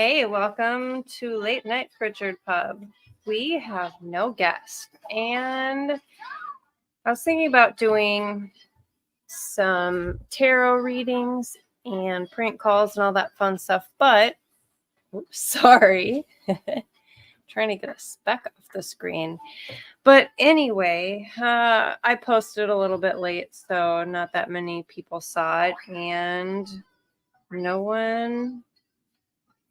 Hey, welcome to Late Night Pritchard Pub. We have no guest, and I was thinking about doing some tarot readings and prank calls and all that fun stuff, but sorry, trying to get a speck off the screen. But anyway, I posted a little bit late, so not that many people saw it, and no one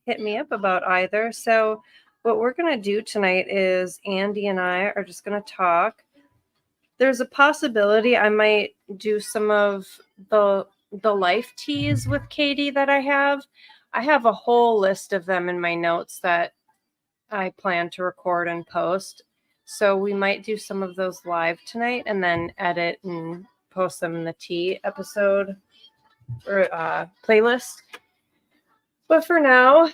hit me up about either. So what we're going to do tonight is Andy and I are just going to talk. There's a possibility I might do some of the life teas with Katie that I have. I have a whole list of them in my notes that I plan to record and post. So we might do some of those live tonight and then edit and post them in the tea episode or playlist. But for now,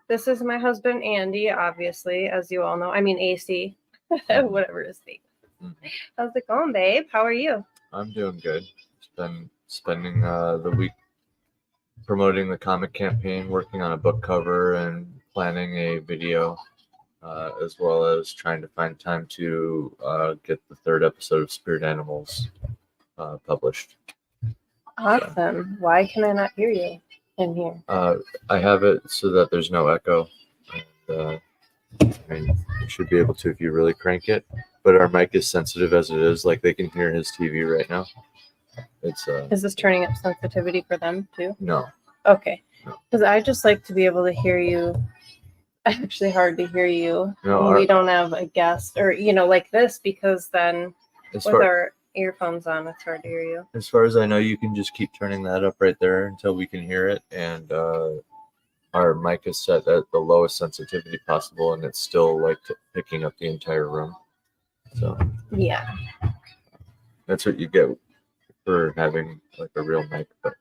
this is my husband, Andy, obviously, as you all know. I mean, AC, whatever his name. How's it going, babe? How are you? I'm doing good. Been spending the week promoting the comic campaign, working on a book cover, and planning a video, as well as trying to find time to get the third episode of Spirit Animals published. Awesome. So, why can I not hear you in here? I have it so that there's no echo. And, you should be able to if you really crank it. But our mic is sensitive as it is. Like, they can hear his TV right now. It's Is this turning up sensitivity for them too? No. Okay. Because I just like to be able to hear you. Actually, hard to hear you when we don't have a guest or like this, because then with our earphones on, it's hard to hear you. As far as I know, you can just keep turning that up right there until we can hear it, and our mic is set at the lowest sensitivity possible, and it's still like picking up the entire room. So yeah, that's what you get for having like a real mic. But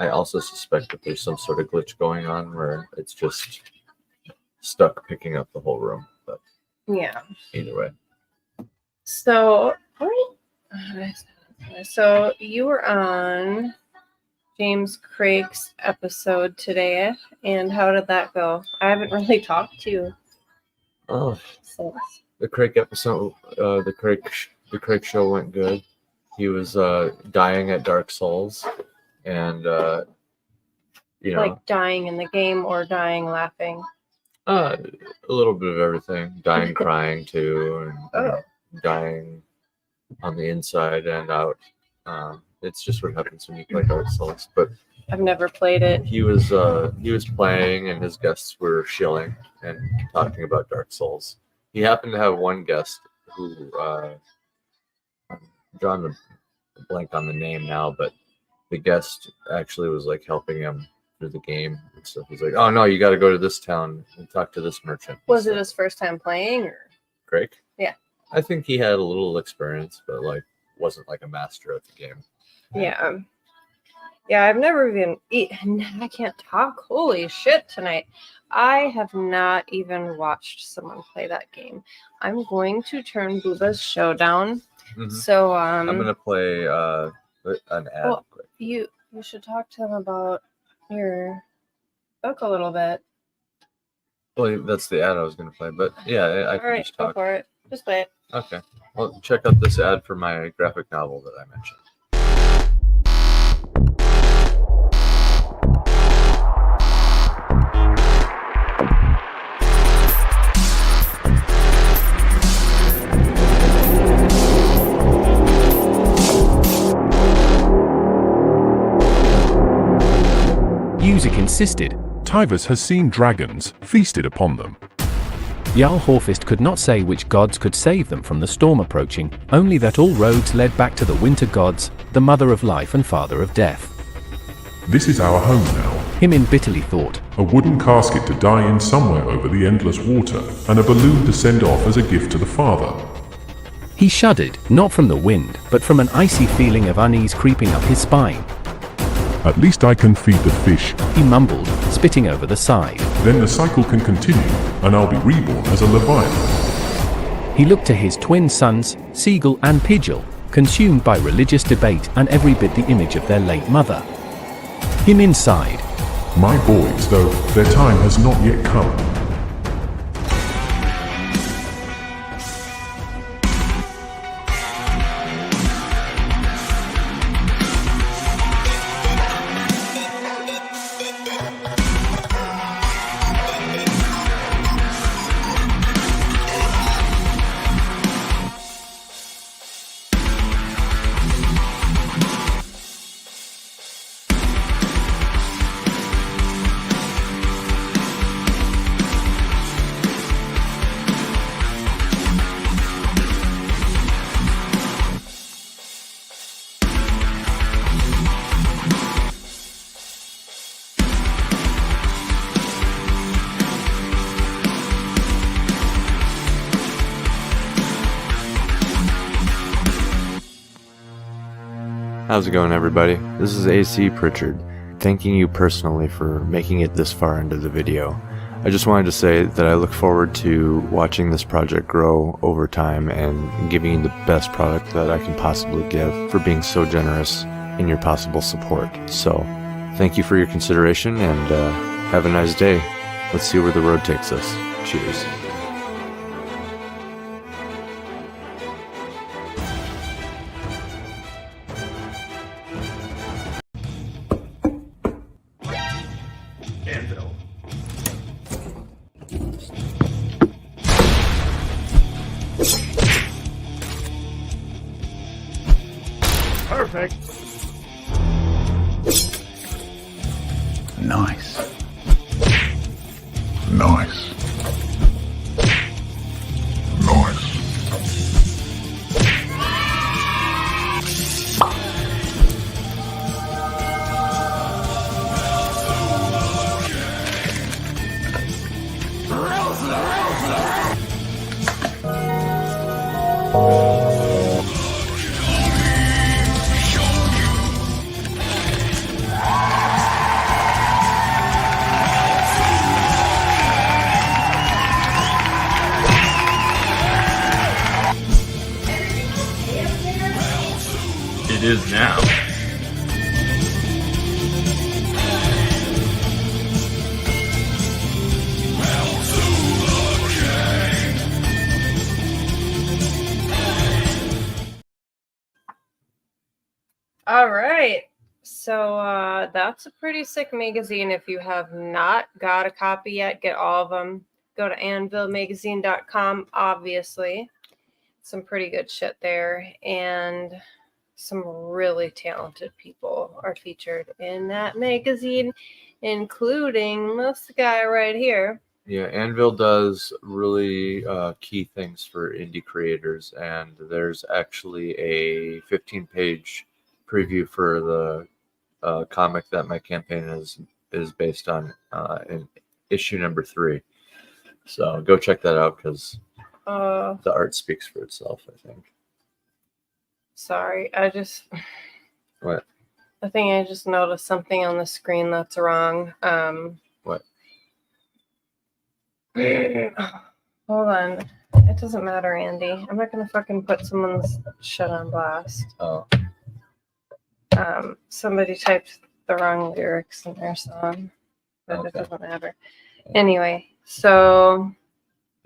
I also suspect that there's some sort of glitch going on where it's just stuck picking up the whole room. But yeah, either way. So you were on James Craig's episode today, and how did that go? I haven't really talked to you. Oh, since. The Craig episode, the Craig show went good. He was dying at Dark Souls, and like dying in the game or dying laughing. A little bit of everything. Dying crying too, and dying on the inside and out. It's just what happens when you play Dark Souls. But I've never played it. He was playing, and his guests were shilling and talking about Dark Souls. He happened to have one guest who I'm drawing the blank on the name now, but the guest actually was like helping him through the game and stuff. He's like, "Oh no, you got to go to this town and talk to this merchant." Was it his first time playing, or Craig? Yeah, I think he had a little experience, but like wasn't like a master at the game. Yeah, I've never even I can't talk. Holy shit tonight. I have not even watched someone play that game. I'm going to turn Booba's show down. Mm-hmm. So I'm gonna play an ad quick. You should talk to them about your book a little bit. Well, that's the ad I was gonna play, but yeah, I can just talk. Go for it. Just play it. Okay. Well, check out this ad for my graphic novel that I mentioned. Music insisted. Tivus has seen dragons, feasted upon them. Jarl Horfist could not say which gods could save them from the storm approaching, only that all roads led back to the winter gods, the mother of life and father of death. This is our home now. Himin bitterly thought. A wooden casket to die in somewhere over the endless water, and a balloon to send off as a gift to the father. He shuddered, not from the wind, but from an icy feeling of unease creeping up his spine. At least I can feed the fish, he mumbled, spitting over the side. Then the cycle can continue, and I'll be reborn as a Leviathan. He looked to his twin sons, Seagull and Pidgeal, consumed by religious debate and every bit the image of their late mother. Himin sighed. My boys, though, their time has not yet come. How's it going, everybody? This is AC Pritchard, thanking you personally for making it this far into the video. I just wanted to say that I look forward to watching this project grow over time and giving you the best product that I can possibly give for being so generous in your possible support. So, thank you for your consideration and have a nice day. Let's see where the road takes us. Cheers. Anvil. Perfect. Nice. Nice. Nice. It is now. All right. So that's a pretty sick magazine. If you have not got a copy yet, get all of them. Go to anvilmagazine.com, obviously. Some pretty good shit there. And some really talented people are featured in that magazine, including this guy right here. Yeah, Anvil does really key things for indie creators, and there's actually a 15-page preview for the comic that my campaign is based on in issue number 3. So go check that out because the art speaks for itself, I think. Sorry, What? I think I just noticed something on the screen that's wrong. What? Hold on. It doesn't matter, Andy. I'm not gonna fucking put someone's shit on blast. Oh. Somebody typed the wrong lyrics in their song, but Okay. it doesn't matter. Anyway, so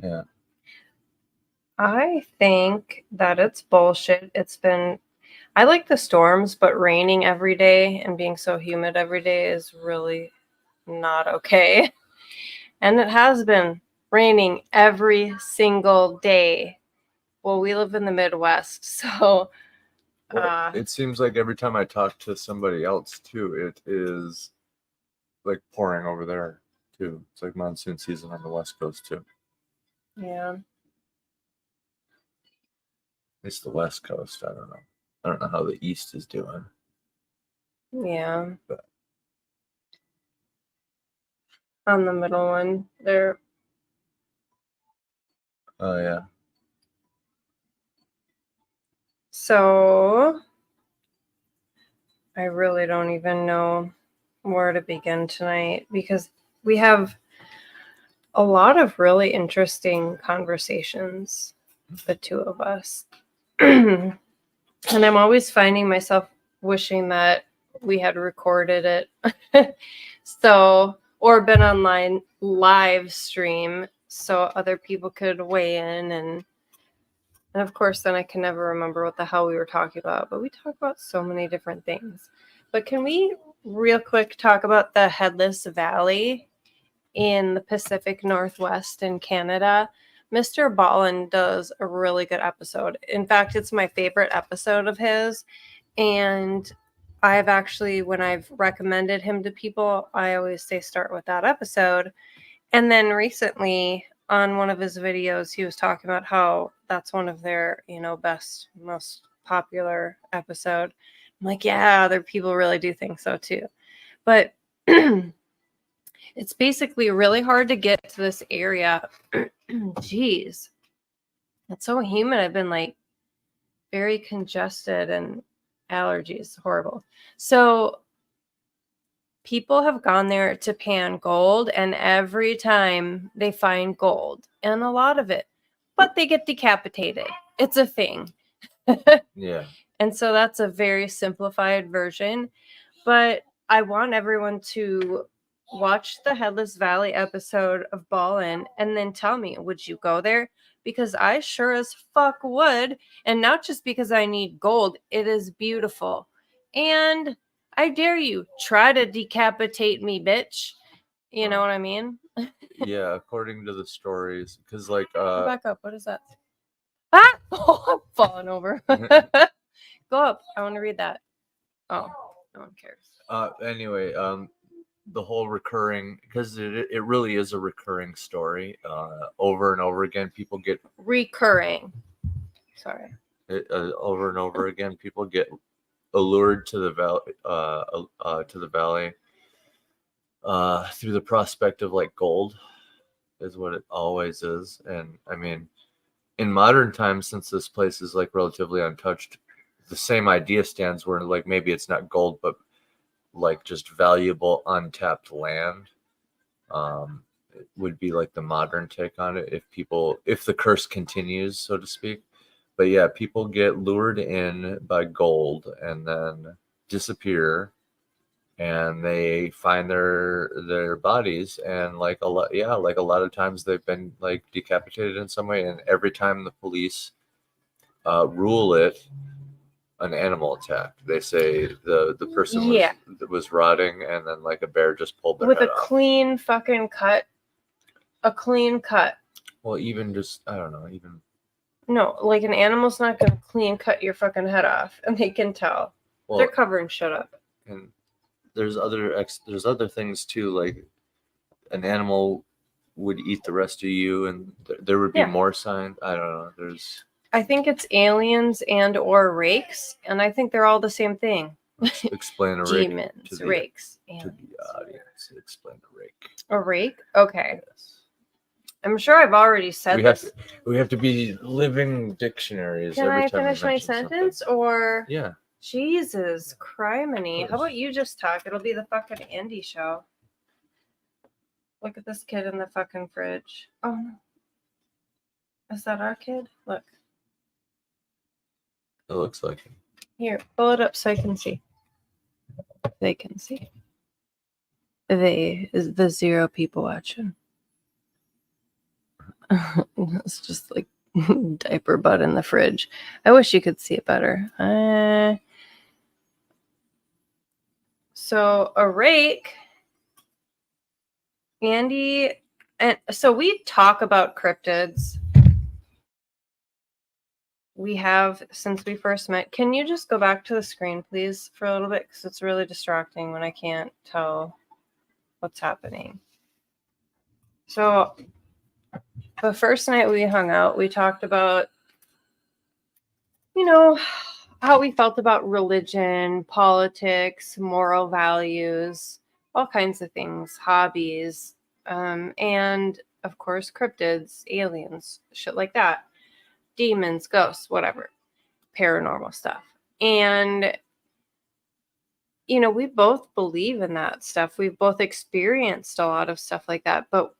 Yeah. I think that it's bullshit. I like the storms, but raining every day and being so humid every day is really not okay. And it has been raining every single day. Well, we live in the Midwest, so Well, it seems like every time I talk to somebody else too, it is like pouring over there too. It's like monsoon season on the West Coast too. yeah. At least the West Coast. I don't know. I don't know how the East is doing. Yeah. But On the middle one there. oh yeah. So I really don't even know where to begin tonight because we have a lot of really interesting conversations, the two of us. And I'm always finding myself wishing that we had recorded it. So, or been online live stream so other people could weigh in. And of course, then I can never remember what the hell we were talking about. But we talk about so many different things. But can we real quick talk about the Headless Valley in the Pacific Northwest in Canada? Mr. Ballin does a really good episode. In fact, it's my favorite episode of his. And I've actually, when I've recommended him to people, I always say start with that episode. And then recently on one of his videos, he was talking about how that's one of their, best, most popular episode. I'm like, yeah, other people really do think so too. But it's basically really hard to get to this area. Jeez. It's so humid. I've been like very congested and allergies. Horrible. So people have gone there to pan gold, and every time they find gold, and a lot of it, but they get decapitated. It's a thing. Yeah. And so that's a very simplified version. But I want everyone to watch the Headless Valley episode of Ballin and then tell me, would you go there? Because I sure as fuck would. And not just because I need gold. It is beautiful. And I dare you, try to decapitate me, bitch. You know what I mean? Yeah, according to the stories. Because, like... Go back up. What is that? Ah! Oh, I'm falling over. Go up. I want to read that. Oh, no one cares. Anyway, the whole recurring, because it really is a recurring story. Over and over again, people get Recurring. Sorry. over and over again, people get allured to the valley through the prospect of like gold, is what it always is. And I mean, in modern times, since this place is like relatively untouched, the same idea stands where like maybe it's not gold, but like just valuable untapped land. It would be like the modern take on it if the curse continues, so to speak. But yeah, people get lured in by gold and then disappear, and they find their bodies, and like a lot of times they've been like decapitated in some way, and every time the police rule it an animal attack. They say the person was rotting, and then like a bear just pulled their with head a off. clean fucking cut. A clean cut. Well, even just I don't know, even no, like an animal's not gonna clean cut your fucking head off, and they can tell. Well, they're covering shit up. And there's other things too, like an animal would eat the rest of you, and there would be more signs. I don't know. I think it's aliens and or rakes, and I think they're all the same thing. Explain a rake. Demons, rakes. To the audience, explain a rake. A rake? Okay. Yes. I'm sure I've already said this. We have to be living dictionaries. Can I finish my sentence? Or yeah. Jesus criminy. How about you just talk? It'll be the fucking Andy show. Look at this kid in the fucking fridge. Oh no. Is that our kid? Look. It looks like it. Here, pull it up so I can see. They can see. The 0 people watching. It's just like diaper butt in the fridge. I wish you could see it better. So a rake, Andy, and so we talk about cryptids. We have since we first met. Can you just go back to the screen, please, for a little bit? Because it's really distracting when I can't tell what's happening. So the first night we hung out, we talked about, how we felt about religion, politics, moral values, all kinds of things, hobbies, and of course, cryptids, aliens, shit like that. Demons, ghosts, whatever, paranormal stuff. And, we both believe in that stuff. We've both experienced a lot of stuff like that. But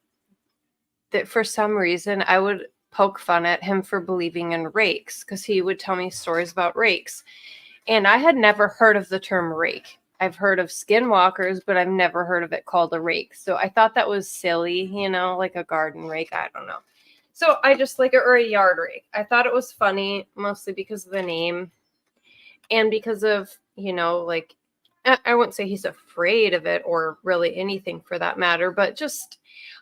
that for some reason, I would poke fun at him for believing in rakes because he would tell me stories about rakes. And I had never heard of the term rake. I've heard of skinwalkers, but I've never heard of it called a rake. So I thought that was silly, like a garden rake. I don't know. So I just like it, or a yard rake. I thought it was funny, mostly because of the name and because of, like, I wouldn't say he's afraid of it or really anything for that matter, but just,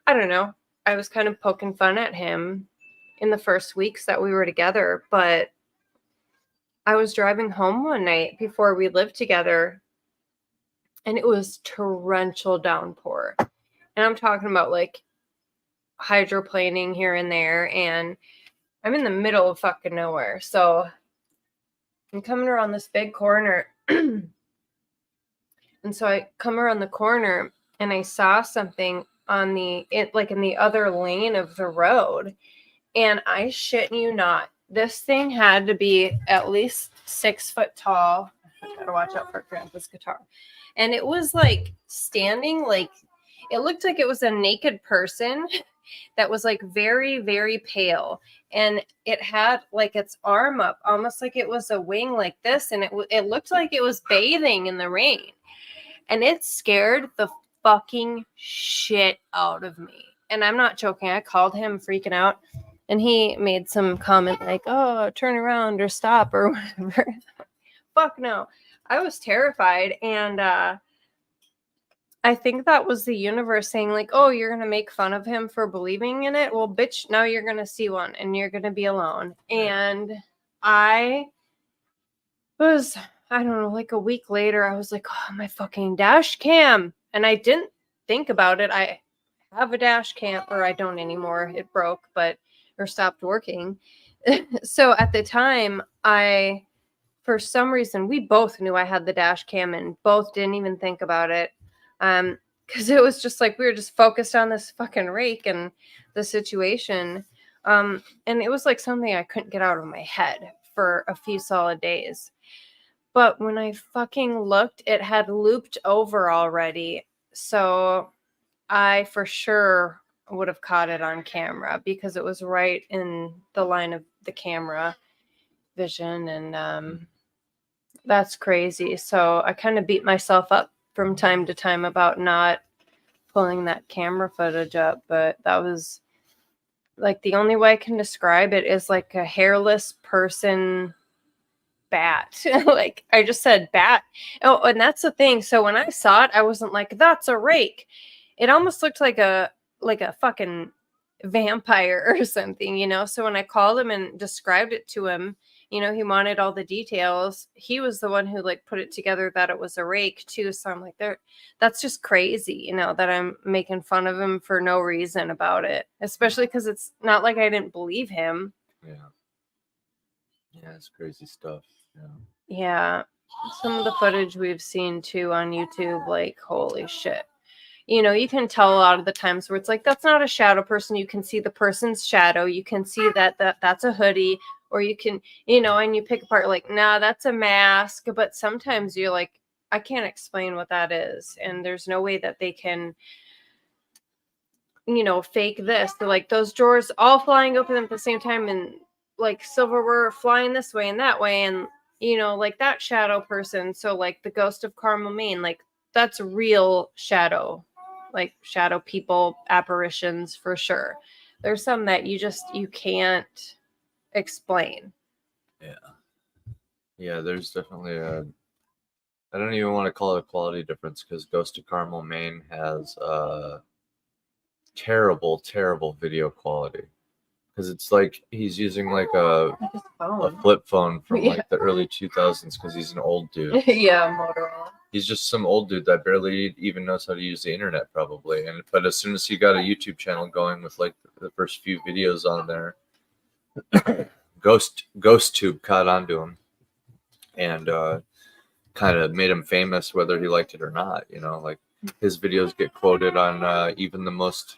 I don't know. I was kind of poking fun at him in the first weeks that we were together, but I was driving home one night before we lived together, and it was torrential downpour. And I'm talking about like hydroplaning here and there, and I'm in the middle of fucking nowhere. So I'm coming around this big corner. And so I come around the corner and I saw something on in the other lane of the road. And I shit you not, this thing had to be at least 6 foot tall. I gotta watch out for Grandpa's guitar. And it was like standing, like it looked like it was a naked person that was like very, very pale. And it had like its arm up, almost like it was a wing like this. And it looked like it was bathing in the rain. And it scared the fucking shit out of me. And I'm not joking. I called him freaking out. And he made some comment like, oh, turn around or stop or whatever. Fuck no. I was terrified. And I think that was the universe saying like, oh, you're going to make fun of him for believing in it? Well, bitch, now you're going to see one and you're going to be alone. And I was, I don't know, like a week later, I was like, oh, my fucking dash cam. And I didn't think about it. I have a dash cam, or I don't anymore. It broke, or stopped working. So at the time, for some reason, we both knew I had the dash cam and both didn't even think about it. Because it was just like we were just focused on this fucking rake and the situation. And it was like something I couldn't get out of my head for a few solid days. But when I fucking looked, it had looped over already. So I for sure would have caught it on camera because it was right in the line of the camera vision. And that's crazy. So I kind of beat myself up from time to time about not pulling that camera footage up. But that was like the only way I can describe it is like a hairless person bat. Like I just said bat. Oh, and that's the thing. So when I saw it, I wasn't like, that's a rake. It almost looked like a fucking vampire or something, So when I called him and described it to him, he wanted all the details. He was the one who like put it together that it was a rake too. So I'm like, that's just crazy, that I'm making fun of him for no reason about it, especially because it's not like I didn't believe him. Yeah, it's crazy stuff. Yeah. Some of the footage we've seen too on YouTube, like, holy shit. You can tell a lot of the times where it's like, that's not a shadow person. You can see the person's shadow. You can see that's a hoodie, or you can, and you pick apart like, nah, that's a mask. But sometimes you're like, I can't explain what that is. And there's no way that they can, fake this. They're like those drawers all flying open at the same time, and like silverware flying this way and that way. And, like that shadow person. So like the ghost of Carmel, Maine, like that's real shadow. Like shadow people, apparitions for sure. There's some that you can't explain. Yeah, there's definitely I don't even want to call it a quality difference, because Ghost of Carmel, Maine has terrible video quality, because it's like he's using like a flip phone from like the early 2000s, because he's an old dude. Yeah, Motorola. He's just some old dude that barely even knows how to use the internet, probably. But as soon as he got a YouTube channel going with like the first few videos on there, Ghost Tube caught onto him and kind of made him famous, whether he liked it or not. Like his videos get quoted on even the most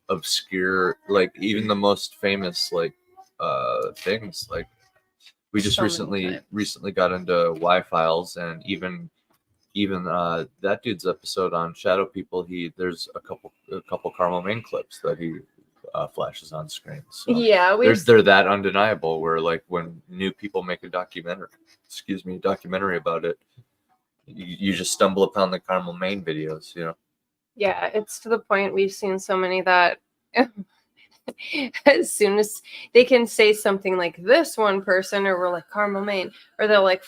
obscure, like even the most famous like things. Like we just recently got into Y-Files, and even that dude's episode on shadow people, there's a couple Carmel Maine clips that he flashes on screen. So yeah, they're that undeniable, where like when new people make a documentary about it, You just stumble upon the Carmel Maine videos, you know. Yeah, it's to the point we've seen so many that as soon as they can say something like this one person, or we're like Carmel Maine, or they'll like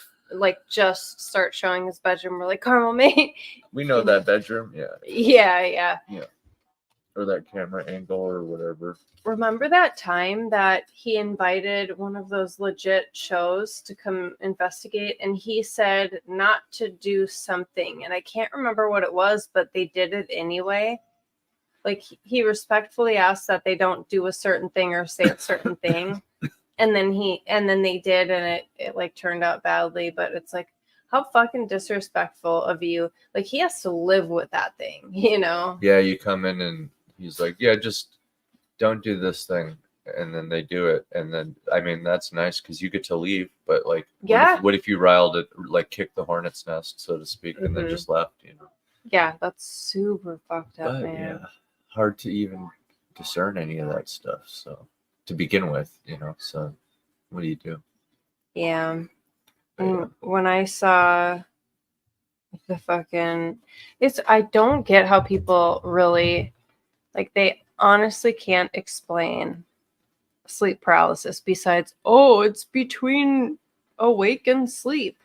just start showing his bedroom, we're like Carmel Maine. We know that bedroom, yeah. Yeah. Or that camera angle or whatever. Remember that time that he invited one of those legit shows to come investigate, and he said not to do something, and I can't remember what it was, but they did it anyway. Like, he respectfully asked that they don't do a certain thing or say a certain thing, and then they did, and it like turned out badly. But it's like, how fucking disrespectful of you. Like, he has to live with that thing, you know? Yeah, you come in and he's like, yeah, just don't do this thing, and then they do it, and then I mean that's nice because you get to leave, but like, what if you riled it, like kicked the hornet's nest, so to speak, and then just left, you know? Yeah, that's super fucked up, But man. yeah, hard to even discern any of that stuff. So to begin with, you know, so what do you do? Yeah. Yeah. When I saw the fucking, I don't get how people really, like, they honestly can't explain sleep paralysis besides, oh, it's between awake and sleep.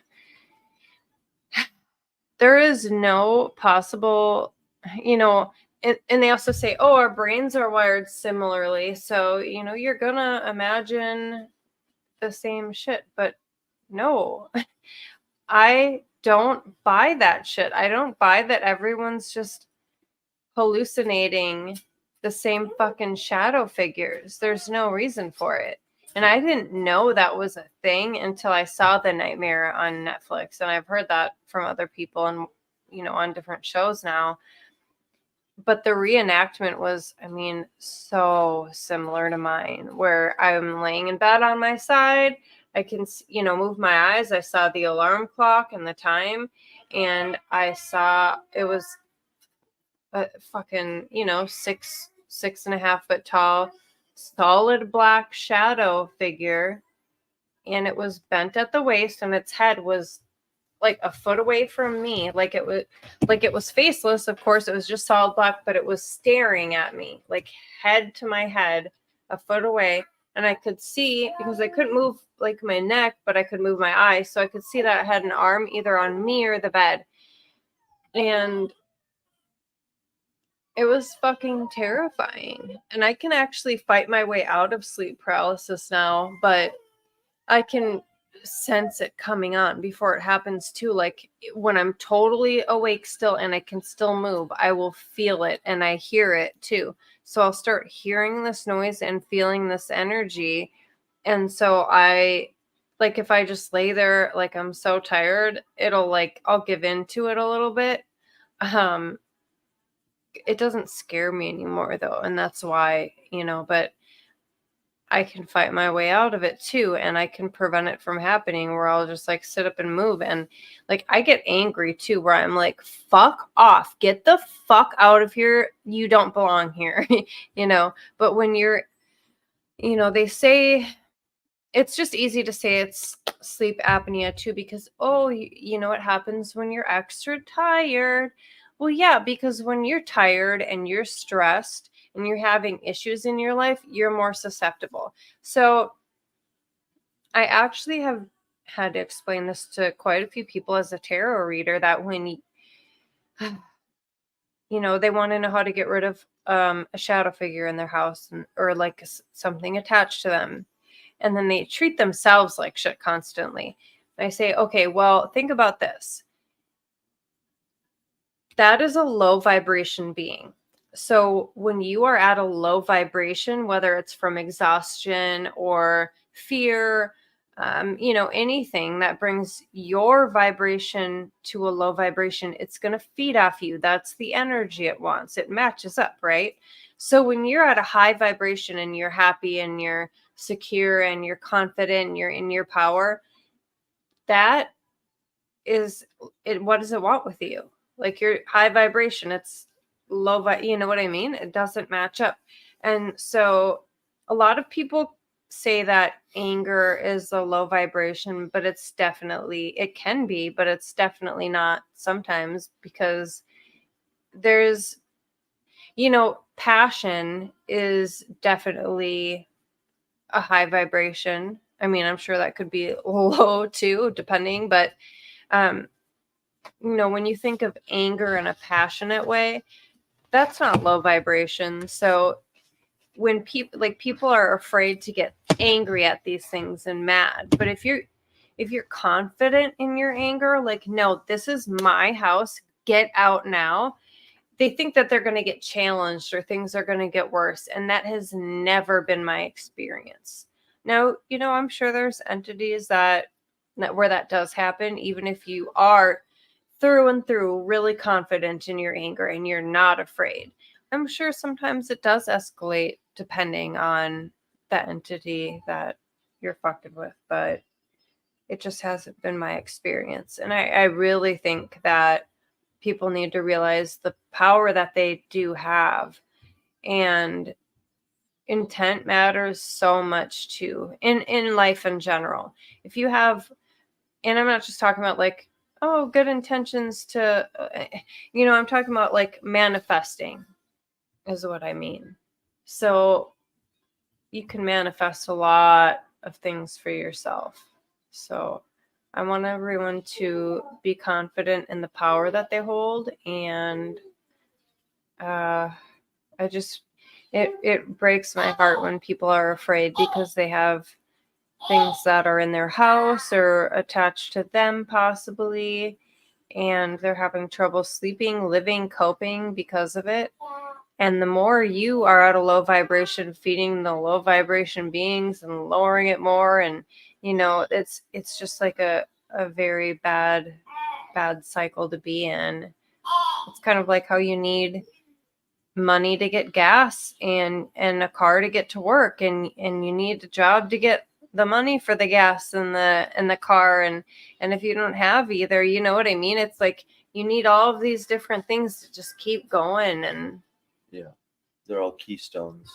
There is no possible, you know, and they also say, oh, our brains are wired similarly, so, you know, you're gonna imagine the same shit. But no, I don't buy that shit. I don't buy that everyone's just hallucinating the same fucking shadow figures. There's no reason for it. And I didn't know that was a thing until I saw The Nightmare on Netflix. And I've heard that from other people and, you know, on different shows now. But the reenactment was, I mean, so similar to mine, where I'm laying in bed on my side. I can, you know, move my eyes. I saw the alarm clock and the time, and I saw it was a fucking, you know, 6.5 foot tall, solid black shadow figure, and it was bent at the waist, and its head was like a foot away from me. Like it was faceless, of course. It was just solid black, but it was staring at me, like head to my head, a foot away. And I could see, because I couldn't move like my neck, but I could move my eyes, so I could see that it had an arm either on me or the bed. And it was fucking terrifying. And I can actually fight my way out of sleep paralysis now, but I can sense it coming on before it happens too. Like, when I'm totally awake still and I can still move, I will feel it and I hear it too. So I'll start hearing this noise and feeling this energy. And so like, if I just lay there, like, I'm so tired, it'll like, I'll give in to it a little bit. It doesn't scare me anymore though. And that's why, you know, but I can fight my way out of it too, and I can prevent it from happening, where I'll just like sit up and move. And like, I get angry too, where I'm like, fuck off, get the fuck out of here, you don't belong here. You know. But when you're, you know, they say it's just easy to say it's sleep apnea too, because, oh, you know what happens when you're extra tired. Well, yeah, because when you're tired and you're stressed and you're having issues in your life, you're more susceptible. So I actually have had to explain this to quite a few people as a tarot reader, that when you know, they want to know how to get rid of a shadow figure in their house, or like something attached to them, and then they treat themselves like shit constantly. And I say, okay, well, think about this. That is a low vibration being. So when you are at a low vibration, whether it's from exhaustion or fear, you know, anything that brings your vibration to a low vibration, it's going to feed off you. That's the energy it wants. It matches up, right? So when you're at a high vibration and you're happy and you're secure and you're confident and you're in your power, that is it. What does it want with you? Like, your high vibration, it's low, you know what I mean? It doesn't match up. And so a lot of people say that anger is a low vibration, but it can be, but it's definitely not sometimes, because there's, passion is definitely a high vibration. I mean, I'm sure that could be low too, depending, but when you think of anger in a passionate way, that's not low vibration. So when people are afraid to get angry at these things and mad, but if you're confident in your anger, like, no, this is my house, get out now, they think that they're going to get challenged or things are going to get worse, and that has never been my experience. Now, I'm sure there's entities that where that does happen, even if you are through and through really confident in your anger and you're not afraid. I'm sure sometimes it does escalate depending on the entity that you're fucking with, but it just hasn't been my experience. And I really think that people need to realize the power that they do have, and intent matters so much too in life in general. If you have, and I'm not just talking about like, oh, good intentions to, I'm talking about like manifesting is what I mean. So you can manifest a lot of things for yourself. So I want everyone to be confident in the power that they hold. And it breaks my heart when people are afraid because they have things that are in their house or attached to them possibly, and they're having trouble sleeping, living, coping because of it. And the more you are at a low vibration, feeding the low vibration beings and lowering it more, and it's just like a very bad cycle to be in. It's kind of like how you need money to get gas and a car to get to work, and you need a job to get the money for the gas and the car, and if you don't have either, you know what I mean? It's like you need all of these different things to just keep going. And Yeah, they're all keystones.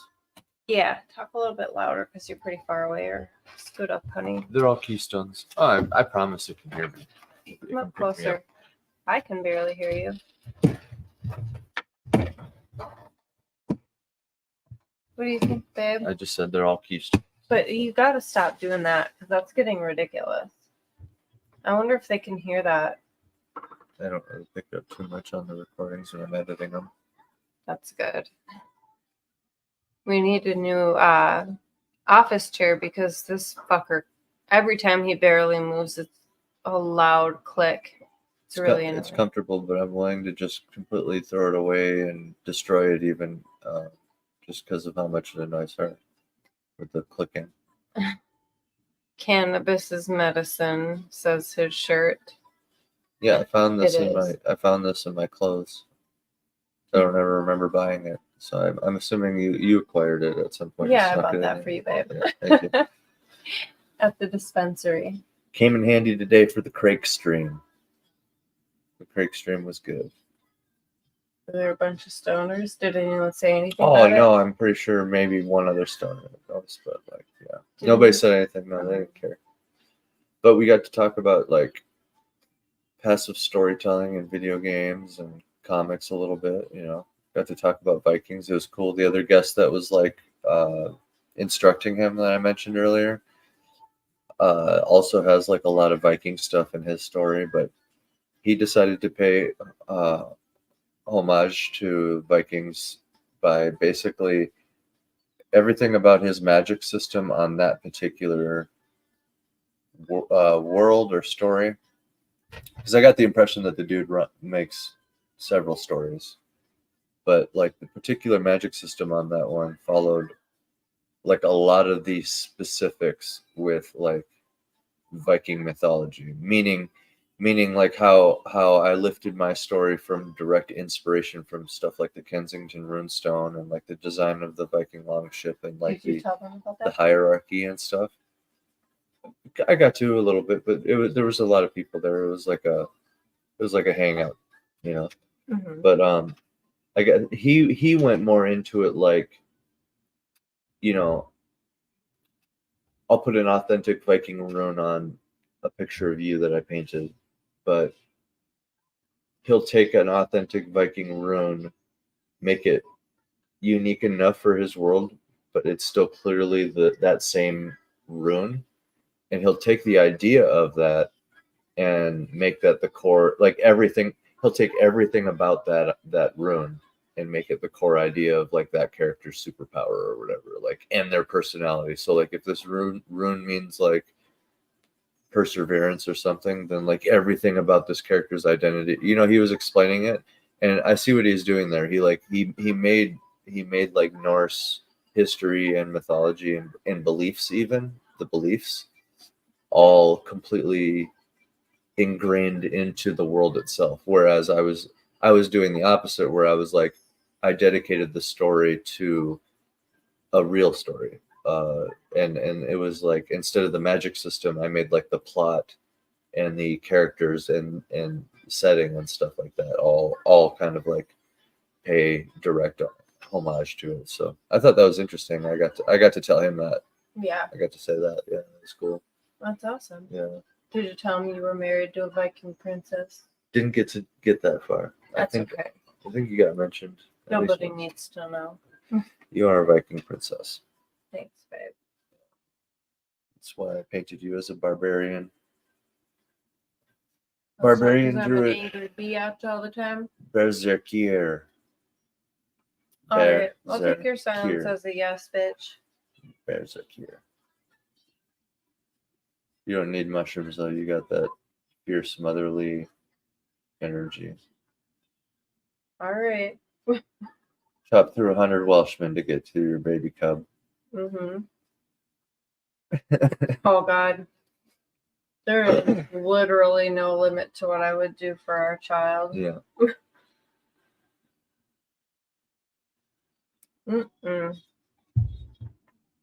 yeah, talk a little bit louder because you're pretty far away, or scoot up, honey. They're all keystones. Oh, I promise you can hear me. Come up closer. I can barely hear you. What do you think, babe? I just said they're all keystones. But you got to stop doing that, because that's getting ridiculous. I wonder if they can hear that. I don't really pick up too much on the recordings when I'm editing them. That's good. We need a new office chair, because this fucker, every time he barely moves, it's a loud click. It's really annoying. It's comfortable, but I'm willing to just completely throw it away and destroy it, even just because of how much it annoys her with the clicking. Cannabis is medicine, says his shirt. Yeah, I found this in my clothes. I don't ever remember buying it, so I'm assuming you acquired it at some point. Yeah, I bought that for you, babe. Yeah, thank you. At the dispensary. Came in handy today for the Crake stream. The Crake stream was good. Were there a bunch of stoners? Did anyone say anything? Oh about no, it? I'm pretty sure maybe one other stoner noticed, but like, yeah, nobody said anything. No, they didn't care. But we got to talk about like passive storytelling and video games and comics a little bit. Got to talk about Vikings. It was cool. The other guest that was like instructing him that I mentioned earlier also has like a lot of Viking stuff in his story, but he decided to pay homage to Vikings by basically everything about his magic system on that particular world or story. Because I got the impression that the dude makes several stories, but like the particular magic system on that one followed like a lot of the specifics with like Viking mythology, meaning like how I lifted my story from direct inspiration from stuff like the Kensington runestone and like the design of the Viking longship and like the hierarchy and stuff. I got to a little bit, but there was a lot of people there. It was like a hangout, Mm-hmm. But he went more into it like, I'll put an authentic Viking rune on a picture of you that I painted, but he'll take an authentic Viking rune, make it unique enough for his world, but it's still clearly that same rune, and he'll take the idea of that and make that the core, like everything. He'll take everything about that rune and make it the core idea of like that character's superpower or whatever, like, and their personality. So like if this rune means like perseverance or something, then like everything about this character's identity, he was explaining it, and I see what he's doing there. He made like Norse history and mythology and beliefs, even the beliefs, all completely ingrained into the world itself. Whereas I was doing the opposite, where I was like, I dedicated the story to a real story. And it was like, instead of the magic system, I made like the plot and the characters and setting and stuff like that, all kind of like pay direct homage to it. So I thought that was interesting. I got to tell him that. Yeah. I got to say that. Yeah, it was cool. That's awesome. Yeah. Did you tell him you were married to a Viking princess? Didn't get that far. That's okay. okay. I think you got mentioned. Nobody needs to know. You are a Viking princess. Thanks, babe. That's why I painted you as a barbarian. Barbarian Barbarian I'm druid. an angry bee out all the time. Berserkier. All right, I'll take your silence as a yes, bitch. Berserkier. You don't need mushrooms though. You got that fierce motherly energy. All right. Chop through 100 Welshmen to get to your baby cub. Mm-hmm. Oh God. There is literally no limit to what I would do for our child. Yeah. Mm-mm.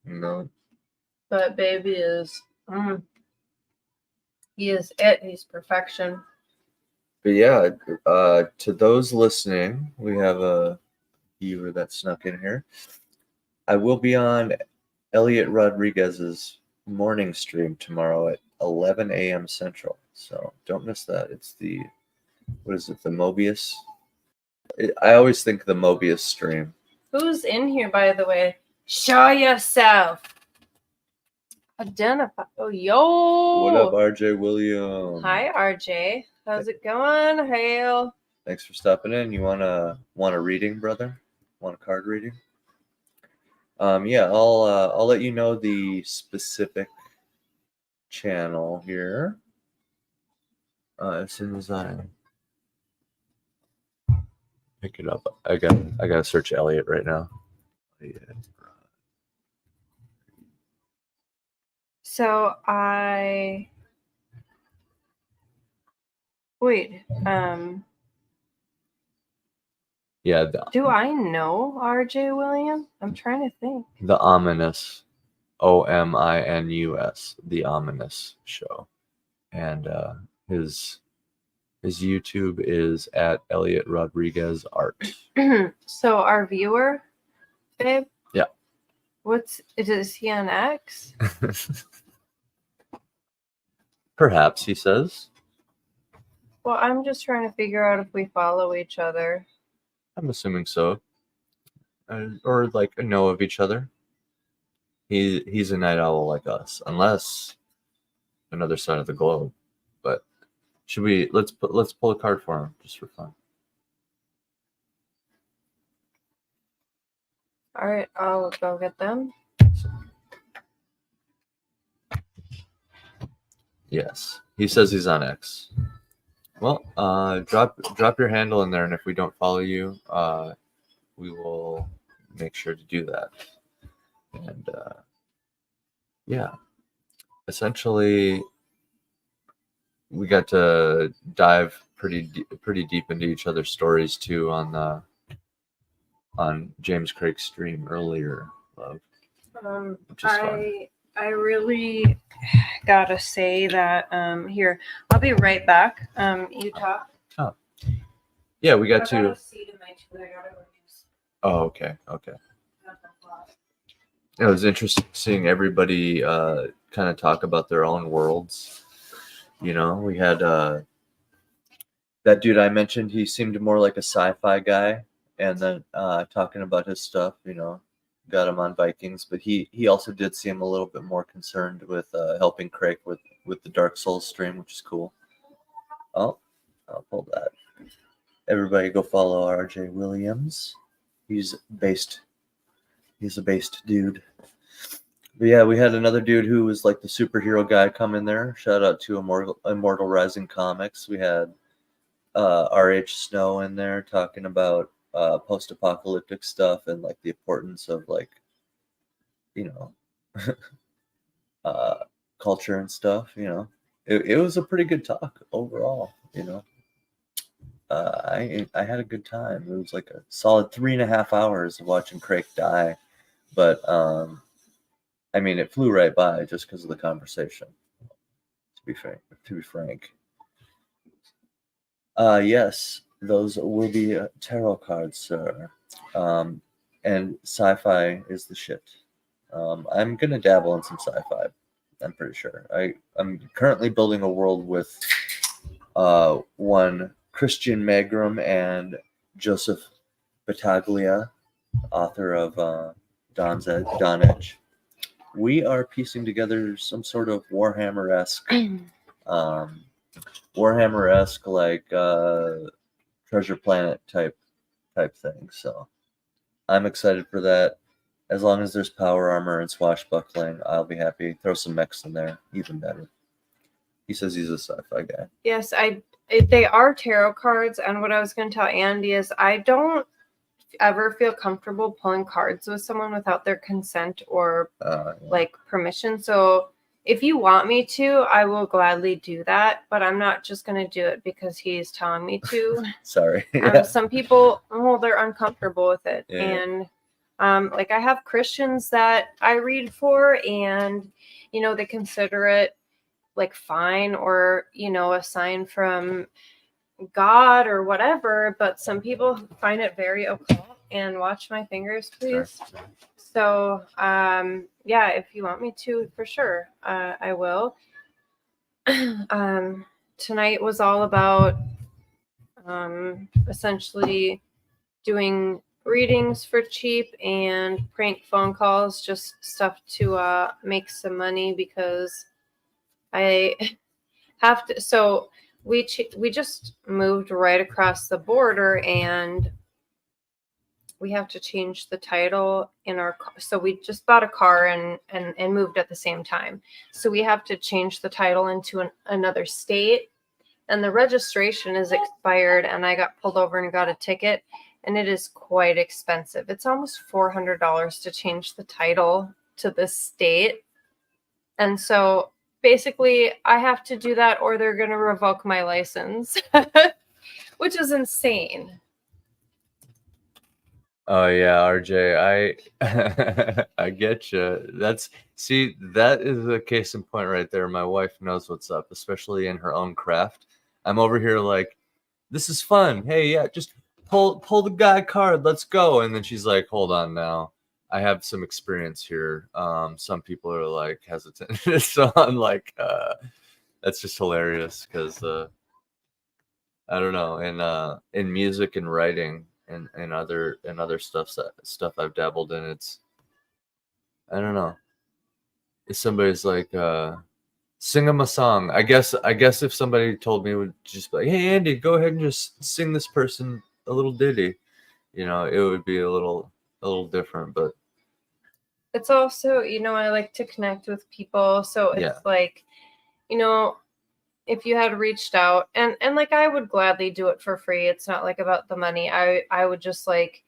No. But baby is, he is it. He's perfection. But yeah, to those listening, we have a viewer that snuck in here. I will be on Elliot Rodriguez's morning stream tomorrow at 11 a.m. Central. So don't miss that. It's the Mobius? I always think the Mobius stream. Who's in here, by the way? Show yourself. Identify. Oh, yo. What up, RJ William? Hi, RJ. How's it going? Hail. Thanks for stopping in. You want a reading, brother? Want a card reading? Yeah, I'll let you know the specific channel here as soon as I pick it up. I gotta search Elliot right now. So wait, yeah, do I know RJ William? I'm trying to think. the Ominous, OMINUS, the Ominous show, and his YouTube is at Elliot Rodriguez Art. So our viewer, babe. Yeah. Is he on X? Perhaps, he says. Well, I'm just trying to figure out if we follow each other. I'm assuming so. Or like know of each other. He's a night owl like us, unless another side of the globe. But should we let's pull a card for him just for fun. All right, I'll go get them. Yes, he says he's on X. Well, drop your handle in there, and if we don't follow you, we will make sure to do that. And yeah, essentially, we got to dive pretty deep into each other's stories too on James Craig's stream earlier, love. Which is fun. I really gotta say that here, I'll be right back. You talk. Oh. Yeah, we got I to. got a seat in my chair. I gotta go use. Oh, okay. It was interesting seeing everybody kind of talk about their own worlds. You know, we had that dude I mentioned. He seemed more like a sci-fi guy, and then talking about his stuff. You know, got him on Vikings, but he also did seem a little bit more concerned with helping Craig with the Dark Souls stream, which is cool. Oh, I'll pull that. Everybody go follow RJ Williams. He's a based dude. But yeah, we had another dude who was like the superhero guy come in there. Shout out to Immortal Rising Comics. We had R.H. Snow in there talking about post-apocalyptic stuff and like the importance of like, you know, culture and stuff. You know, it was a pretty good talk overall. You know. I had a good time. It was like a solid 3.5 hours of watching Craig die, but I mean, it flew right by just because of the conversation. To be frank. Yes, those will be tarot cards, sir. And sci-fi is the shit. I'm gonna dabble in some sci-fi. I'm pretty sure. I'm currently building a world with one Christian Magrum and Joseph Battaglia, author of Dawn Edge. We are piecing together some sort of Warhammer-esque like Treasure Planet type thing. So I'm excited for that. As long as there's power armor and swashbuckling, I'll be happy. Throw some mechs in there, even better. He says he's a sci-fi guy. Yes, they are tarot cards, and what I was going to tell Andy is I don't ever feel comfortable pulling cards with someone without their consent or like permission. So if you want me to, I will gladly do that, but I'm not just going to do it because he's telling me to. Sorry. Some people, well, they're uncomfortable with it. Yeah. And like I have Christians that I read for, and, you know, they consider it like fine or, you know, a sign from God or whatever, but some people find it very occult. And watch my fingers, please. Sure. So yeah, if you want me to, for sure, I will. Tonight was all about essentially doing readings for cheap and prank phone calls, just stuff to make some money because I have to. So we just moved right across the border, and we have to change the title in our car. So we just bought a car and moved at the same time. So we have to change the title into another state, and the registration is expired, and I got pulled over and got a ticket, and it is quite expensive. It's almost $400 to change the title to this state. And so basically I have to do that or they're going to revoke my license, which is insane. Oh yeah, RJ, I get you. That is a case in point right there. My wife knows what's up, especially in her own craft. I'm over here like, this is fun. Hey, yeah, just pull the guy card. Let's go. And then she's like, hold on now. I have some experience here. Some people are like hesitant. So I'm like, that's just hilarious because I don't know. In music and writing. And other stuff I've dabbled in, it's, I don't know. If somebody's like, sing them a song. I guess if somebody told me, would just be like, hey Andy, go ahead and just sing this person a little ditty, you know, it would be a little different. But it's also, you know, I like to connect with people, so it's like, you know, if you had reached out and like I would gladly do it for free. It's not like about the money. I would just like,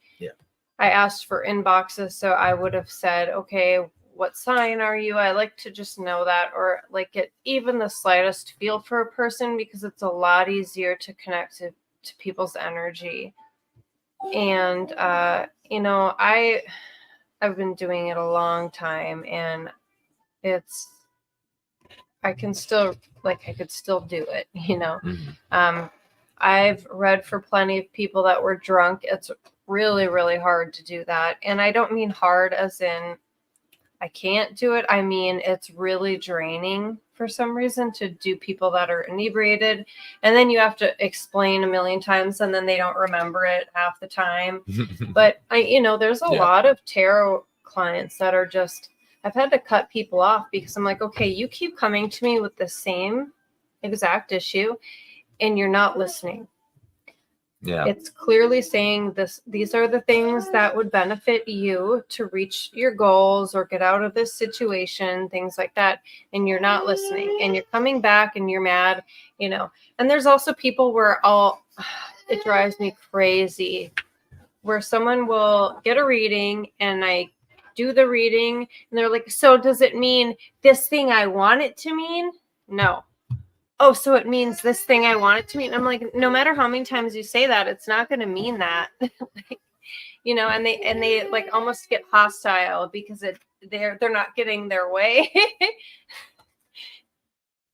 I asked for inboxes, so I would have said, okay, what sign are you? I like to just know that, or like get even the slightest feel for a person, because it's a lot easier to connect to people's energy. And you know, I've been doing it a long time, and it's, I could still do it, you know. mm-hmm. I've read for plenty of people that were drunk. It's really, really hard to do that. And I don't mean hard as in I can't do it. I mean, it's really draining for some reason to do people that are inebriated. And then you have to explain a million times and then they don't remember it half the time. But there's a lot of tarot clients that are just, I've had to cut people off because I'm like, okay, you keep coming to me with the same exact issue and you're not listening. Yeah. It's clearly saying these are the things that would benefit you to reach your goals or get out of this situation, things like that. And you're not listening and you're coming back and you're mad, And there's also people where it drives me crazy where someone will get a reading and I do the reading and they're like, so does it mean this thing I want it to mean? No. Oh, so it means this thing I want it to mean. I'm like, no matter how many times you say that, it's not going to mean that. And they like almost get hostile because they're not getting their way.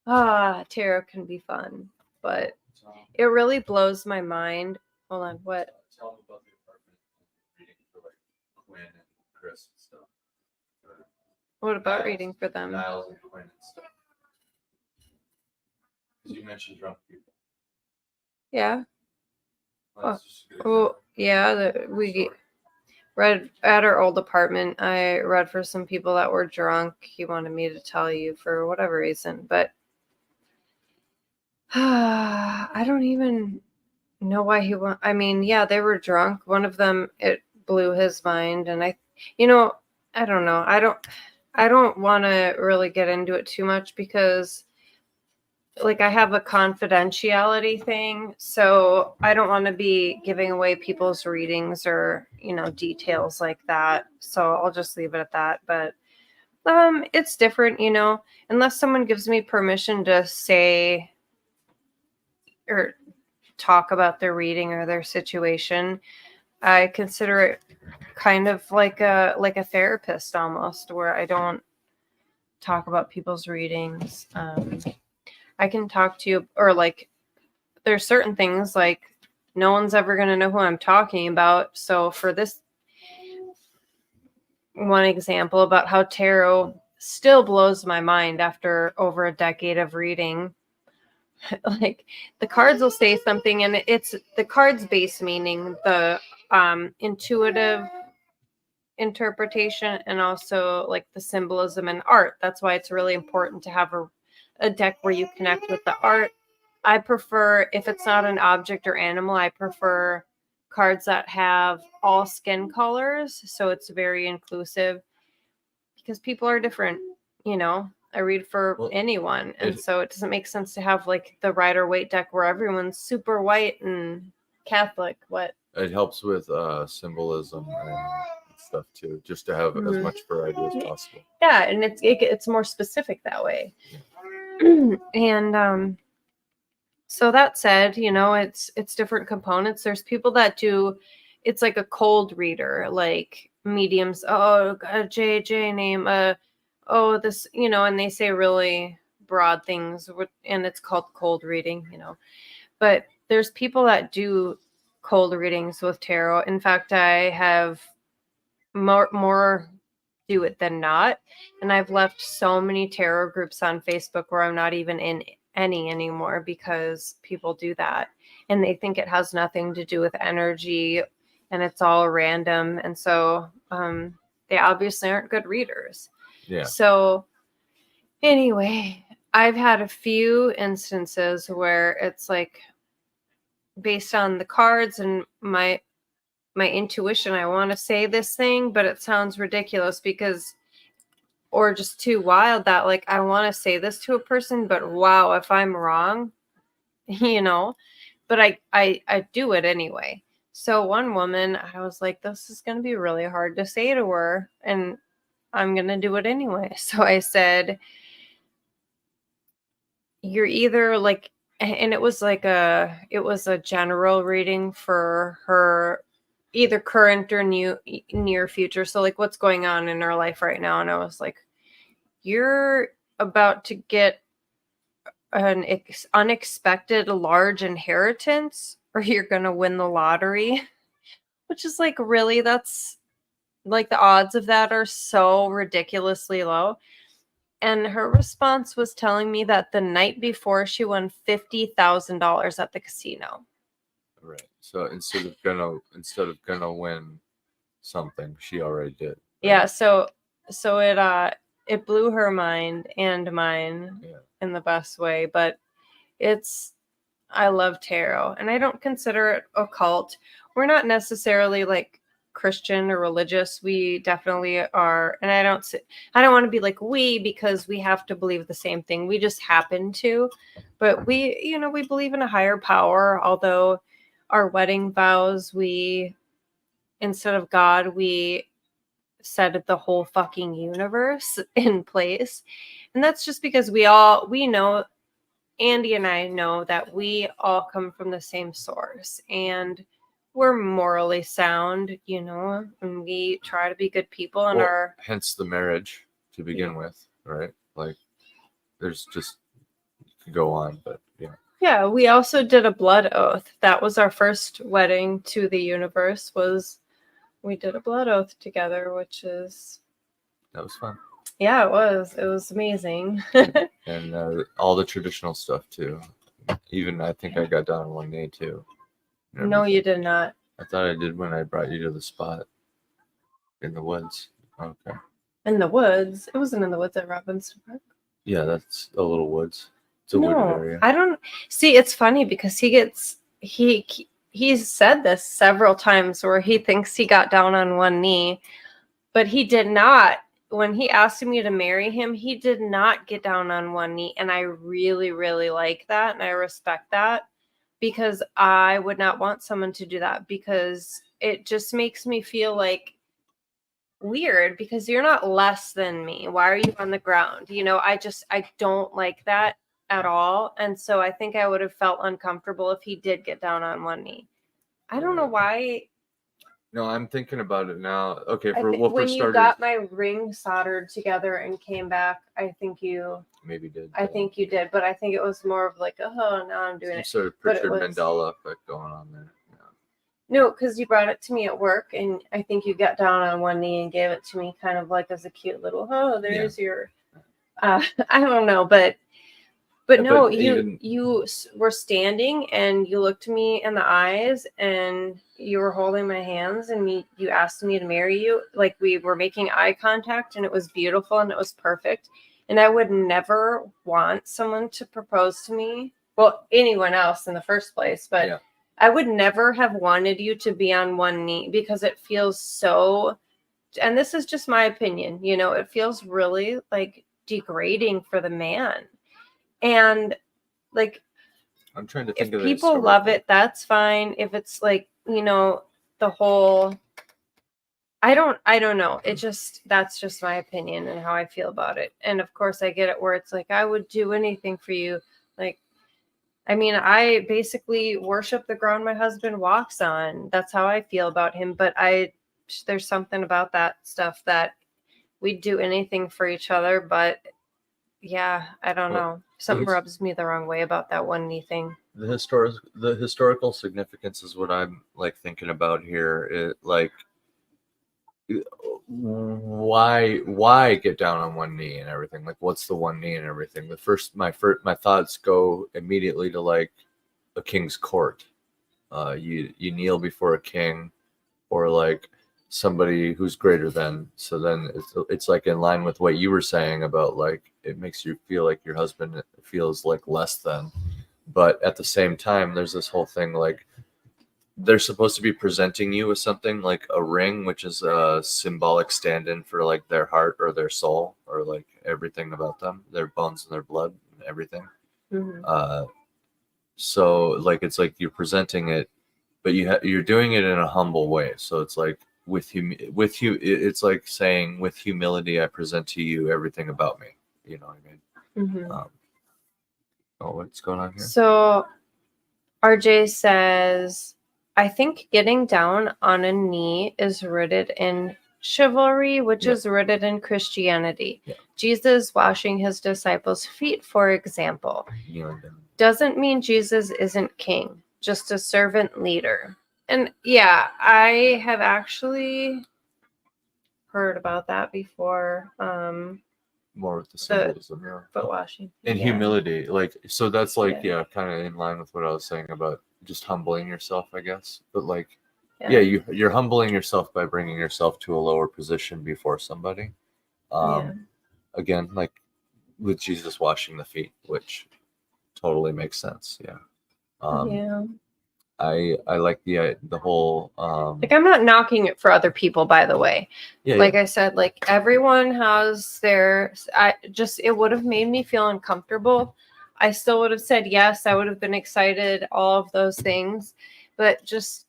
Tarot can be fun, but it really blows my mind. Hold on, what? Tell them about the apartment reading for like Quinn and Chris and stuff. What about reading for them? Niles and Quinn and stuff. Because you mentioned drunk people. Yeah. Well, We read at our old apartment. I read for some people that were drunk. He wanted me to tell you for whatever reason, but I don't even know why I mean, yeah, they were drunk. One of them, it blew his mind, and I don't know. I don't want to really get into it too much because like I have a confidentiality thing, so I don't want to be giving away people's readings or, details like that. So I'll just leave it at that. But it's different, unless someone gives me permission to say or talk about their reading or their situation. I consider it kind of like a therapist almost, where I don't talk about people's readings. I can talk to you, or like there's certain things like no one's ever going to know who I'm talking about. So for this one example about how tarot still blows my mind after over a decade of reading, like the cards will say something and it's the cards base meaning, the intuitive interpretation, and also like the symbolism and art. That's why it's really important to have a deck where you connect with the art. I prefer, if it's not an object or animal, I prefer cards that have all skin colors. So it's very inclusive because people are different, I read for anyone. And so it doesn't make sense to have like the Rider-Waite deck where everyone's super white and Catholic. What? It helps with symbolism and stuff too, just to have as much variety as possible. Yeah, and it's more specific that way. And so that said, it's different components. There's people that do, it's like a cold reader, like mediums. Oh, a JJ name. This, and they say really broad things, and it's called cold reading, But there's people that do cold readings with tarot. In fact, I have more do it than not. And I've left so many tarot groups on Facebook where I'm not even in any anymore because people do that and they think it has nothing to do with energy and it's all random. And so they obviously aren't good readers. Yeah. So anyway, I've had a few instances where it's like based on the cards and my intuition, I want to say this thing, but it sounds ridiculous or just too wild that like I want to say this to a person, but wow, if I'm wrong, but I do it anyway. So one woman, I was like, this is going to be really hard to say to her, and I'm going to do it anyway. So I said, you're either like, and it was a general reading for her, either current or near future. So like what's going on in her life right now. And I was like, you're about to get an unexpected large inheritance, or you're going to win the lottery, which is like, really, that's like the odds of that are so ridiculously low. And her response was telling me that the night before she won $50,000 at the casino. Right. So instead of gonna win something, she already did. Right? Yeah, so it blew her mind and mine in the best way, but I love tarot, and I don't consider it a cult. We're not necessarily like Christian or religious. We definitely are, and I don't want to be like we, because we have to believe the same thing. We just happen to, but we believe in a higher power. Although our wedding vows, instead of God, we set the whole fucking universe in place. And that's just because we know, Andy and I know, that we all come from the same source, and we're morally sound, and we try to be good people in our... Hence the marriage to begin with, right? Like, there's just, you could go on, but yeah. Yeah, we also did a blood oath. That was our first wedding to the universe, we did a blood oath together, that was fun. Yeah, it was amazing. And all the traditional stuff too. Even I think I got down on one knee too. No, you did not. I thought I did when I brought you to the spot in the woods. Okay. In the woods? It wasn't in the woods at Robinson Park. Yeah, that's a little woods. It's a wooded area. I don't see. It's funny because he's said this several times where he thinks he got down on one knee, but he did not. When he asked me to marry him, he did not get down on one knee. And I really, really like that. And I respect that, because I would not want someone to do that, because it just makes me feel like weird, because you're not less than me. Why are you on the ground? I don't like that at all. And so I think I would have felt uncomfortable if he did get down on one knee. I don't know why. No, I'm thinking about it now. Okay, when you got my ring soldered together and came back, I think you maybe did. I think you did, but I think it was more of like, oh, now I'm doing some it. sort of Pritchard Mandela effect going on there. No, because you brought it to me at work, and I think you got down on one knee and gave it to me, kind of like as a cute little, there's your. I don't know, but no, you were standing and you looked me in the eyes and you were holding my hands and you asked me to marry you. Like, we were making eye contact, and it was beautiful and it was perfect. And I would never want someone to propose to me, well, anyone else in the first place, but yeah. I would never have wanted you to be on one knee, because it feels so, and this is just my opinion, it feels really like degrading for the man. And like, I'm trying to think if people love it, that's fine. If it's like, the whole, I don't know. That's just my opinion and how I feel about it. And of course I get it where it's like, I would do anything for you. Like, I mean, I basically worship the ground my husband walks on. That's how I feel about him. But there's something about that stuff that we'd do anything for each other. But yeah, I don't know. Something rubs me the wrong way about that one knee thing. The historical significance is what I'm like thinking about here. Why get down on one knee and everything? Like, what's the one knee and everything? My thoughts go immediately to like a king's court. You kneel before a king, or like somebody who's greater than. So then it's like in line with what you were saying about like, it makes you feel like your husband feels like less than. But at the same time, there's this whole thing like, they're supposed to be presenting you with something like a ring, which is a symbolic stand-in for like their heart or their soul, or like everything about them, their bones and their blood and everything. Mm-hmm. So like, it's like you're presenting it, but you're doing it in a humble way. So it's like it's like saying, with humility, I present to you everything about me. You know what I mean? Mm-hmm. What's going on here? So RJ says, I think getting down on a knee is rooted in chivalry, which is rooted in Christianity. Yeah. Jesus washing his disciples' feet, for example, doesn't mean Jesus isn't king, just a servant leader. And yeah, I have actually heard about that before. More with the symbolism, yeah. Foot washing. And Yeah. humility, like, so that's like, Yeah. yeah, kind of in line with what I was saying about just humbling yourself, I guess. But like, Yeah. you're humbling yourself by bringing yourself to a lower position before somebody. Again, like with Jesus washing the feet, which totally makes sense. Yeah. Yeah. I like the whole Like, I'm not knocking it for other people, by the way. yeah, Like I said, like everyone has their, it would have made me feel uncomfortable. I still would have said yes. I would have been excited, all of those things. But just,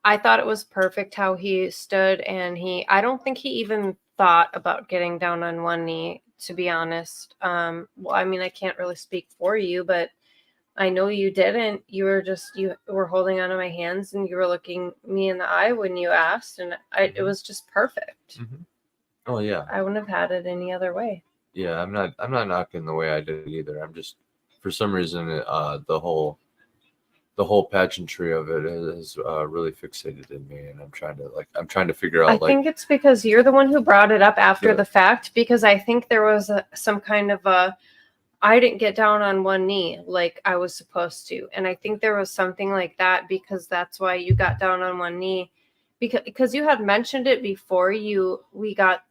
I thought it was perfect how he stood, and I don't think he even thought about getting down on one knee, to be honest. Well, I mean, I can't really speak for you, but I know you didn't. You were holding onto my hands, and you were looking me in the eye when you asked, and it was just perfect. Mm-hmm. Oh yeah. I wouldn't have had it any other way. Yeah, I'm not knocking the way I did it either. I'm just, for some reason, the whole pageantry of it is really fixated in me, and I'm trying to figure out. I think it's because you're the one who brought it up after the fact, because I think there was some kind of I didn't get down on one knee like I was supposed to. And I think there was something like that, because that's why you got down on one knee, because you had mentioned it before we got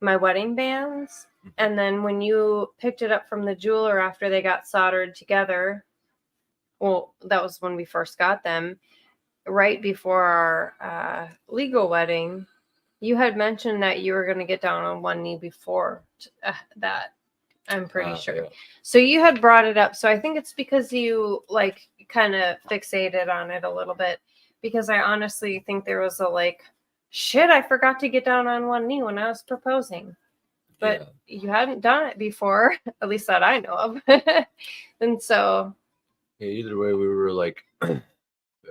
my wedding bands. And then when you picked it up from the jeweler after they got soldered together, well, that was when we first got them, right before our legal wedding, you had mentioned that you were going to get down on one knee before that. I'm pretty sure. Yeah. So you had brought it up. So I think it's because you like kind of fixated on it a little bit, because I honestly think there was a like, shit, I forgot to get down on one knee when I was proposing. But you hadn't done it before, at least that I know of. And so. Yeah, either way, we were like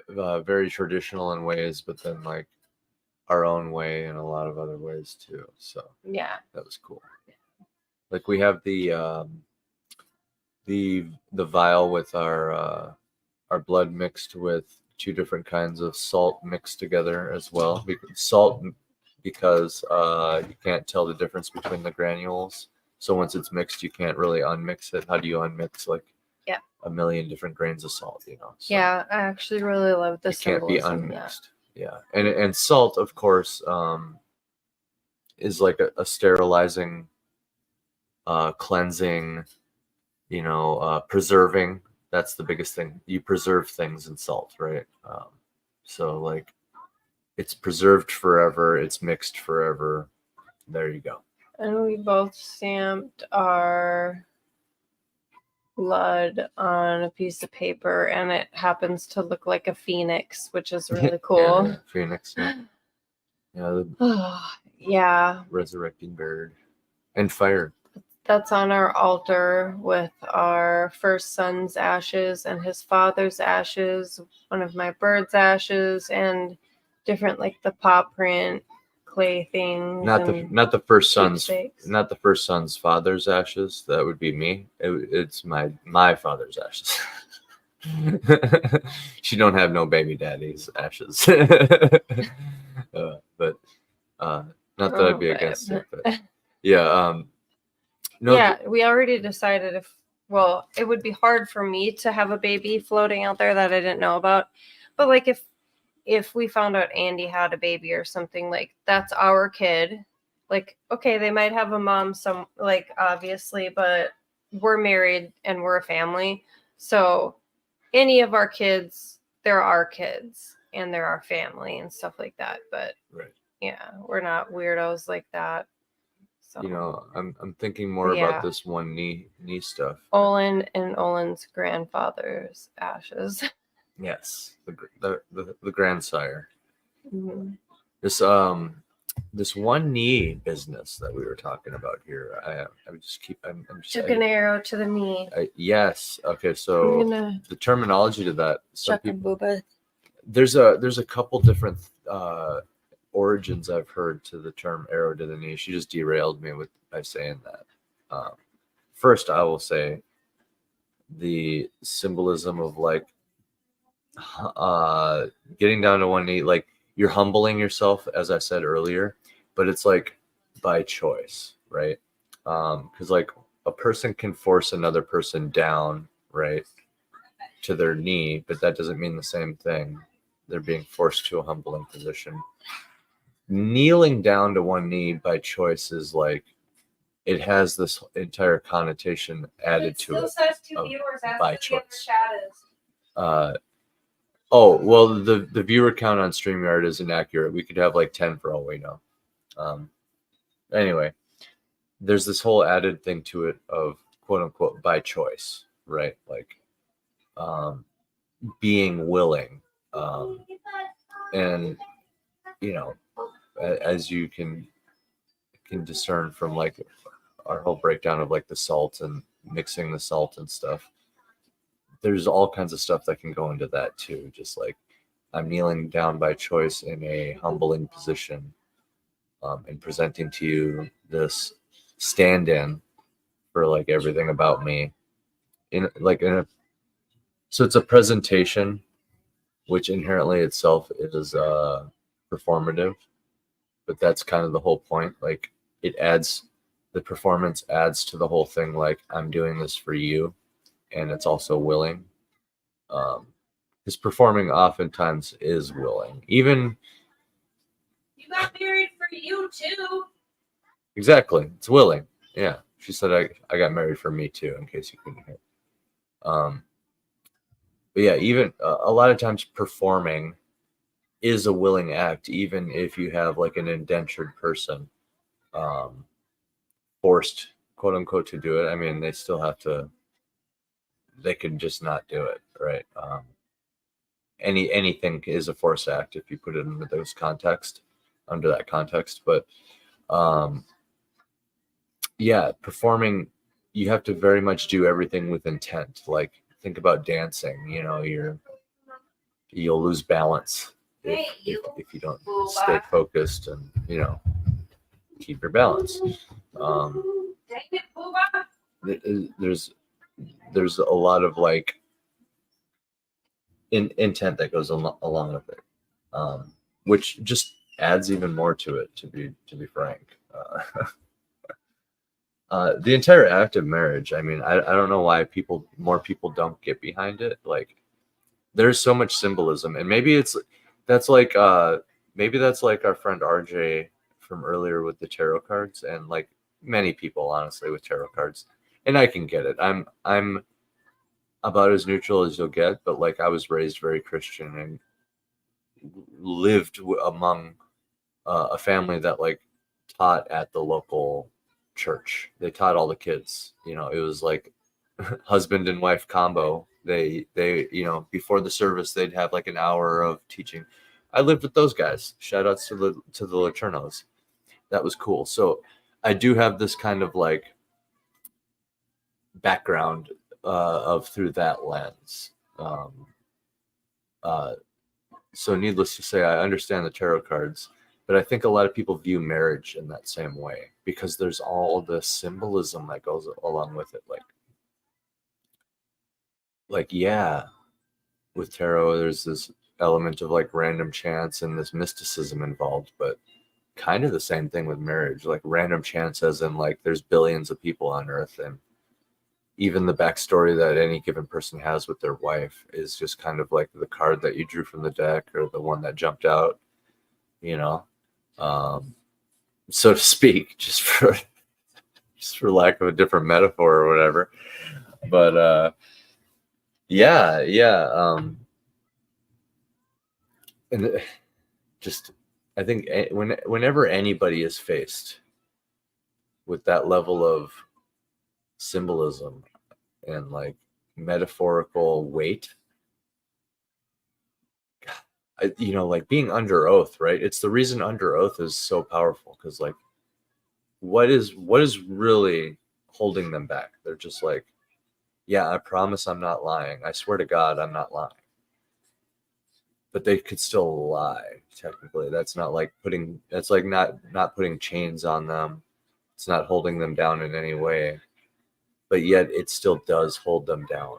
very traditional in ways, but then like our own way in a lot of other ways too. So yeah, that was cool. Like we have the vial with our blood mixed with 2 different kinds of salt mixed together as well. Salt because you can't tell the difference between the granules. So once it's mixed, you can't really unmix it. How do you unmix like a million different grains of salt? You know. So yeah, I actually really love this. It can't be unmixed. Yeah, and salt, of course, is like a sterilizing. Cleansing, preserving. That's the biggest thing. You preserve things in salt, right? So like it's preserved forever, it's mixed forever. There you go. And we both stamped our blood on a piece of paper, and it happens to look like a phoenix, which is really cool. Yeah, phoenix. Yeah. Yeah. Resurrecting bird. And fire. That's on our altar with our first son's ashes and his father's ashes, one of my bird's ashes, and different like the paw print clay things. Not the first son's father's ashes. That would be me. It's my father's ashes. She don't have no baby daddy's ashes. But not that I'd be against it. But yeah. No, yeah, we already decided it would be hard for me to have a baby floating out there that I didn't know about. But like if we found out Andy had a baby or something, like that's our kid. Like, okay, they might have a mom, obviously, but we're married and we're a family. So any of our kids, they're our kids and they're our family and stuff like that. But yeah, we're not weirdos like that. So, I'm thinking more about this one knee stuff. Olin and Olin's grandfather's ashes. Yes, the grandsire. Mm-hmm. This one knee business that we were talking about here. I would just keep. I'm just took an arrow to the knee. Yes. Okay. So the terminology to that. There's a couple different origins I've heard to the term arrow to the knee. She just derailed me by saying that. First, I will say the symbolism of like getting down to one knee, like you're humbling yourself, as I said earlier, but it's like by choice, right? Because like a person can force another person down, right, to their knee, but that doesn't mean the same thing. They're being forced to a humbling position. Kneeling down to one knee by choice is like, it has this entire connotation added to it by choice. Oh, well, the viewer count on StreamYard is inaccurate. We could have like 10 for all we know. Anyway, there's this whole added thing to it of quote unquote by choice, right? Like being willing. And, you know, as you can discern from like our whole breakdown of like the salt and mixing the salt and stuff, there's all kinds of stuff that can go into that too. Just like I'm kneeling down by choice in a humbling position, and presenting to you this stand-in for like everything about me so it's a presentation, which inherently itself is performative, but that's kind of the whole point. Like the performance adds to the whole thing. Like I'm doing this for you, and it's also willing. Because performing oftentimes is willing. Even you got married for you too. Exactly, it's willing. Yeah, she said I got married for me too. In case you couldn't hear. But yeah, even a lot of times performing is a willing act, even if you have like an indentured person forced, quote unquote, to do it. I mean, they still have to. They can just not do it, right? Anything is a force act if you put it under that context. But yeah, performing, you have to very much do everything with intent. Like think about dancing. You know, you'll lose balance if you don't stay focused and, you know, keep your balance. There's a lot of like intent that goes along with it, which just adds even more to it. To be frank, the entire act of marriage. I mean, I don't know why more people don't get behind it. Like, there's so much symbolism, and maybe that's like our friend RJ from earlier with the tarot cards, and like many people honestly with tarot cards. And I can get it. I'm about as neutral as you'll get, but like I was raised very Christian and lived among a family that like taught at the local church. They taught all the kids. You know, it was like husband and wife combo. They you know, before the service they'd have like an hour of teaching. I lived with those guys. Shout outs to the Laternos. That was cool. So I do have this kind of like background of through that lens. So needless to say, I understand the tarot cards, but I think a lot of people view marriage in that same way because there's all the symbolism that goes along with it. Like yeah, with tarot, there's this element of like random chance and this mysticism involved, but kind of the same thing with marriage, like random chance as in like there's billions of people on earth, and even the backstory that any given person has with their wife is just kind of like the card that you drew from the deck or the one that jumped out, you know, so to speak, just for lack of a different metaphor or whatever. But yeah. And just, I think whenever anybody is faced with that level of symbolism and like metaphorical weight, you know, like being under oath, right? It's the reason under oath is so powerful, because like what is really holding them back? They're just like, yeah, I promise I'm not lying. I swear to God, I'm not lying. But they could still lie, technically. That's not like that's like not putting chains on them. It's not holding them down in any way. But yet it still does hold them down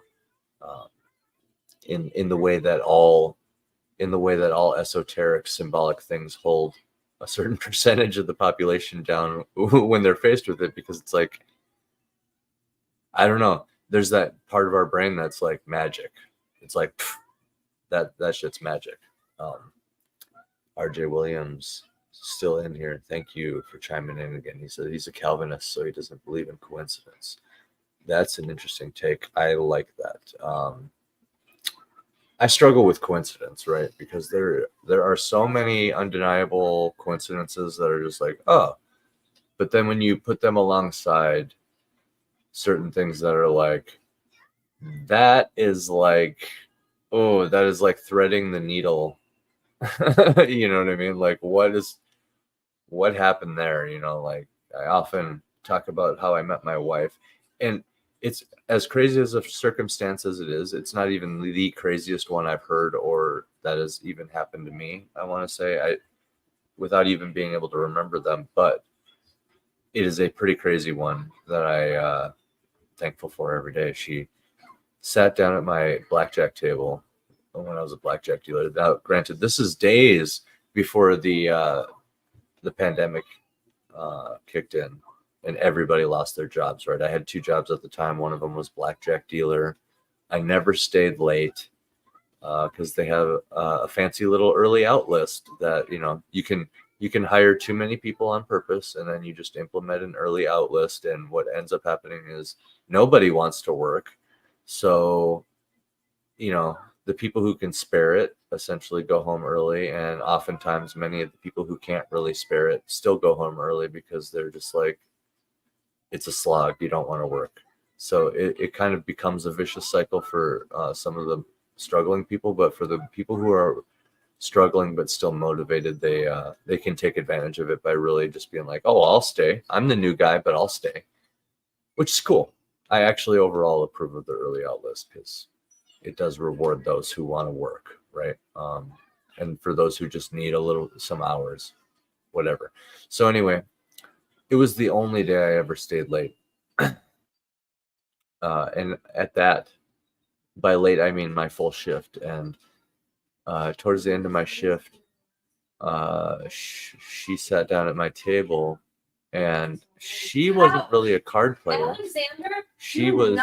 in the way that all in the way that all esoteric symbolic things hold a certain percentage of the population down when they're faced with it, because it's like, I don't know, there's that part of our brain that's like magic. It's like that shit's magic. RJ Williams still in here. Thank you for chiming in again. He said he's a Calvinist, so he doesn't believe in coincidence. That's an interesting take. I like that. I struggle with coincidence, right? Because there are so many undeniable coincidences that are just like, oh, but then when you put them alongside certain things that are like, that is like, oh, that is like threading the needle. You know what I mean? Like, what happened there? You know, like, I often talk about how I met my wife, and it's as crazy as a circumstance as it is. It's not even the craziest one I've heard or that has even happened to me. I want to say, without even being able to remember them, but it is a pretty crazy one that I thankful for every day. She sat down at my blackjack table when I was a blackjack dealer. Now, granted, this is days before the pandemic kicked in and everybody lost their jobs, right? I had 2 jobs at the time. One of them was blackjack dealer. I never stayed late because they have a fancy little early out list that, you know, you can hire too many people on purpose, and then you just implement an early out list. And what ends up happening is nobody wants to work. So, you know, the people who can spare it essentially go home early. And oftentimes many of the people who can't really spare it still go home early because they're just like, it's a slog. You don't want to work. So it kind of becomes a vicious cycle for some of the struggling people. But for the people who are struggling but still motivated, they can take advantage of it by really just being like, oh, I'll stay. I'm the new guy, but I'll stay, which is cool. I actually overall approve of the early out list because it does reward those who want to work, right? And for those who just need some hours, whatever. So anyway, it was the only day I ever stayed late. And at that, by late, I mean my full shift. And towards the end of my shift, she sat down at my table, and she wasn't really a card player. She was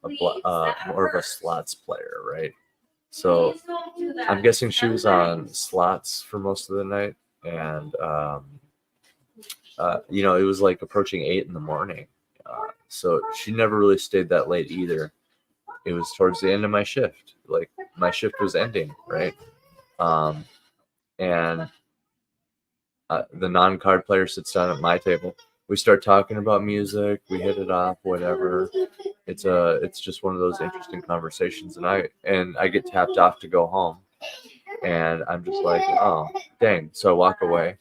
more of a slots player, right? So I'm guessing she was on slots for most of the night. And, you know, it was like approaching 8 in the morning. So she never really stayed that late either. It was towards the end of my shift. Like, my shift was ending, right? And the non-card player sits down at my table. We start talking about music. We hit it off, whatever. It's just one of those interesting conversations. And I get tapped off to go home. And I'm just like, oh, dang. So I walk away.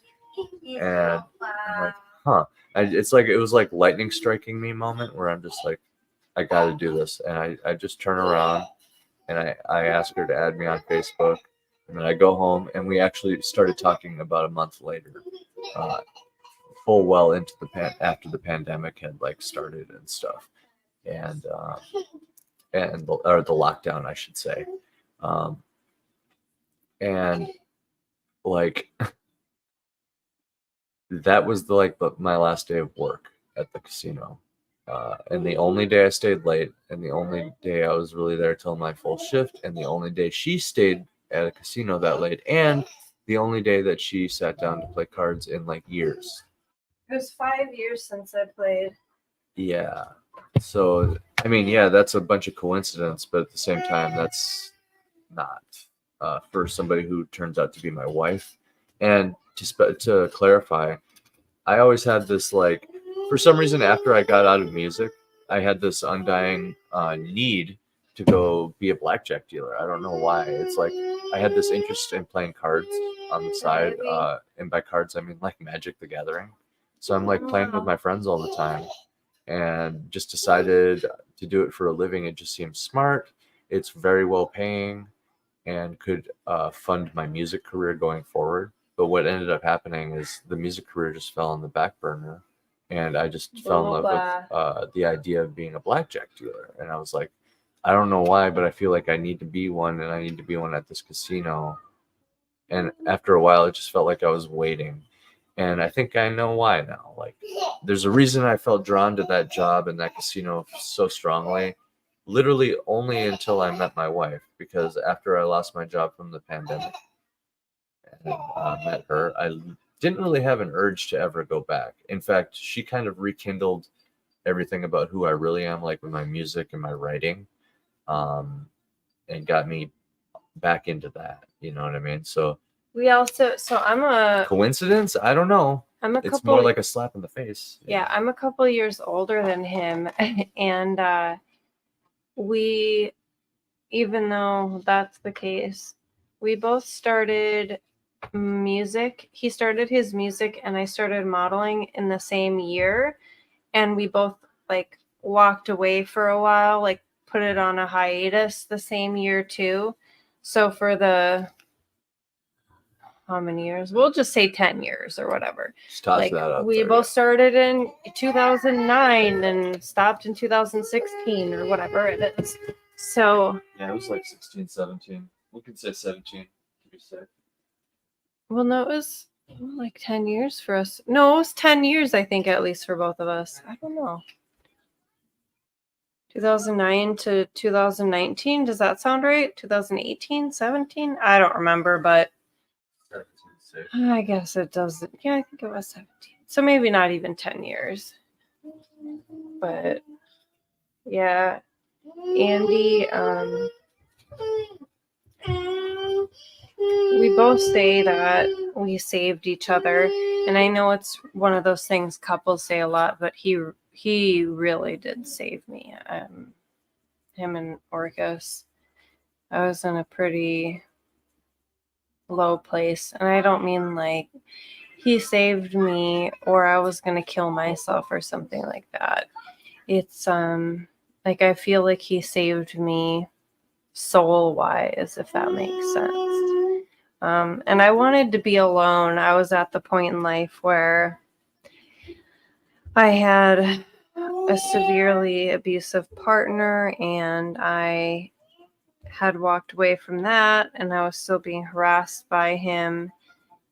And I'm like, huh. It was like lightning striking me moment where I'm just like, I got to do this. And I just turn around and I ask her to add me on Facebook. And then I go home, and we actually started talking about a month later, full well into after the pandemic had like started and stuff, and the lockdown, I should say, and like that was my last day of work at the casino. And the only day I stayed late, and the only day I was really there till my full shift, and the only day she stayed at a casino that late, and the only day that she sat down to play cards in like years. It was 5 years since I played. Yeah. So, I mean, yeah, that's a bunch of coincidence, but at the same time, that's not for somebody who turns out to be my wife. And to clarify, I always had this, like, for some reason, after I got out of music, I had this undying need to go be a blackjack dealer. I don't know why. It's like I had this interest in playing cards on the side. And by cards, I mean like Magic the Gathering. So I'm like playing with my friends all the time, and just decided to do it for a living. It just seems smart. It's very well paying and could fund my music career going forward. But what ended up happening is the music career just fell on the back burner. And I just fell in love with the idea of being a blackjack dealer. And I was like, I don't know why, but I feel like I need to be one, and I need to be one at this casino. And after a while, it just felt like I was waiting. And I think I know why now. Like, there's a reason I felt drawn to that job and that casino so strongly. Literally only until I met my wife, because after I lost my job from the pandemic and met her, I didn't really have an urge to ever go back. In fact, she kind of rekindled everything about who I really am, like with my music and my writing, and got me back into that. You know what I mean? So I'm coincidence? I don't know. a It's couple more like a slap in the face. yeah, I'm a couple years older than him, and we, even though that's the case, we both started music. He started his music and I started modeling in the same year, and we both like walked away for a while, like put it on a hiatus the same year too. So for the how many years? We'll just say 10 years or whatever. Just toss Like that up we there, both started in 2009 and stopped in 2016 or whatever it is. So, yeah, it was like 16, 17. We could say 17 to be safe. well, no, it was like 10 years for us. No, it was 10 years, I think, at least for both of us. I don't know. 2009 to 2019. Does that sound right? 2018, 17? I don't remember, but 17, safe. I guess it doesn't. Yeah, I think it was 17. So maybe not even 10 years. But yeah, Andy, we both say that we saved each other. And I know it's one of those things couples say a lot, but he really did save me. Him and Orcus. I was in a pretty low place. And I don't mean like he saved me or I was going to kill myself or something like that. It's like I feel like he saved me soul wise, if that makes sense. And I wanted to be alone. I was at the point in life where I had a severely abusive partner and I had walked away from that and I was still being harassed by him.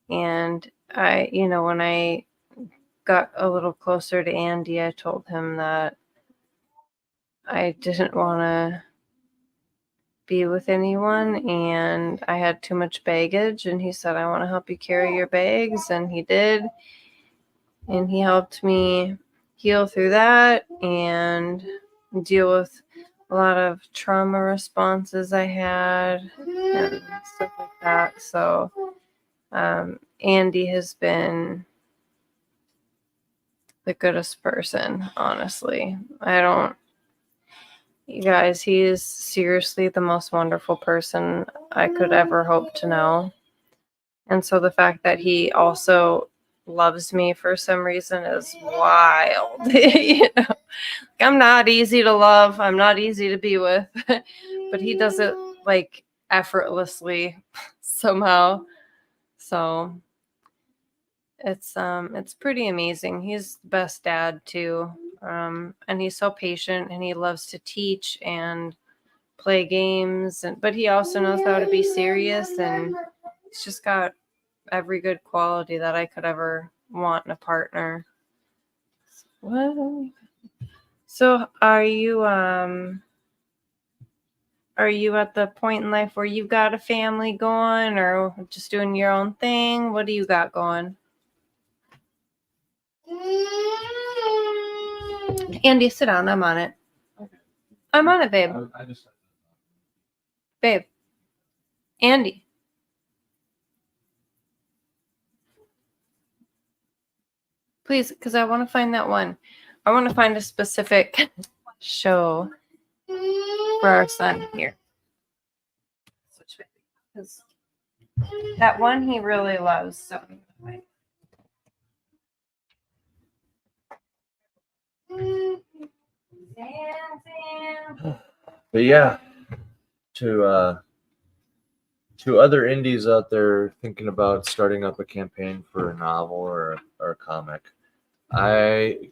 And I, when I got a little closer to Andy, I told him that I didn't want to be with anyone and I had too much baggage, and he said, I want to help you carry your bags, and he did, and he helped me heal through that and deal with a lot of trauma responses I had and stuff like that. So Andy has been the goodest person, honestly. You guys, he is seriously the most wonderful person I could ever hope to know. And so the fact that he also loves me for some reason is wild. I'm not easy to love. I'm not easy to be with, but he does it like effortlessly somehow. So it's pretty amazing. He's the best dad too. And he's so patient and he loves to teach and play games, but he also knows how to be serious, and he's just got every good quality that I could ever want in a partner. Well, so are you at the point in life where you've got a family going or just doing your own thing? What do you got going? Andy, sit down. I'm on it. I'm on it, babe. Babe. Andy. Please, because I want to find that one. I want to find a specific show for our son here. Because that one he really loves. So. But yeah, to other indies out there thinking about starting up a campaign for a novel or a comic, I'm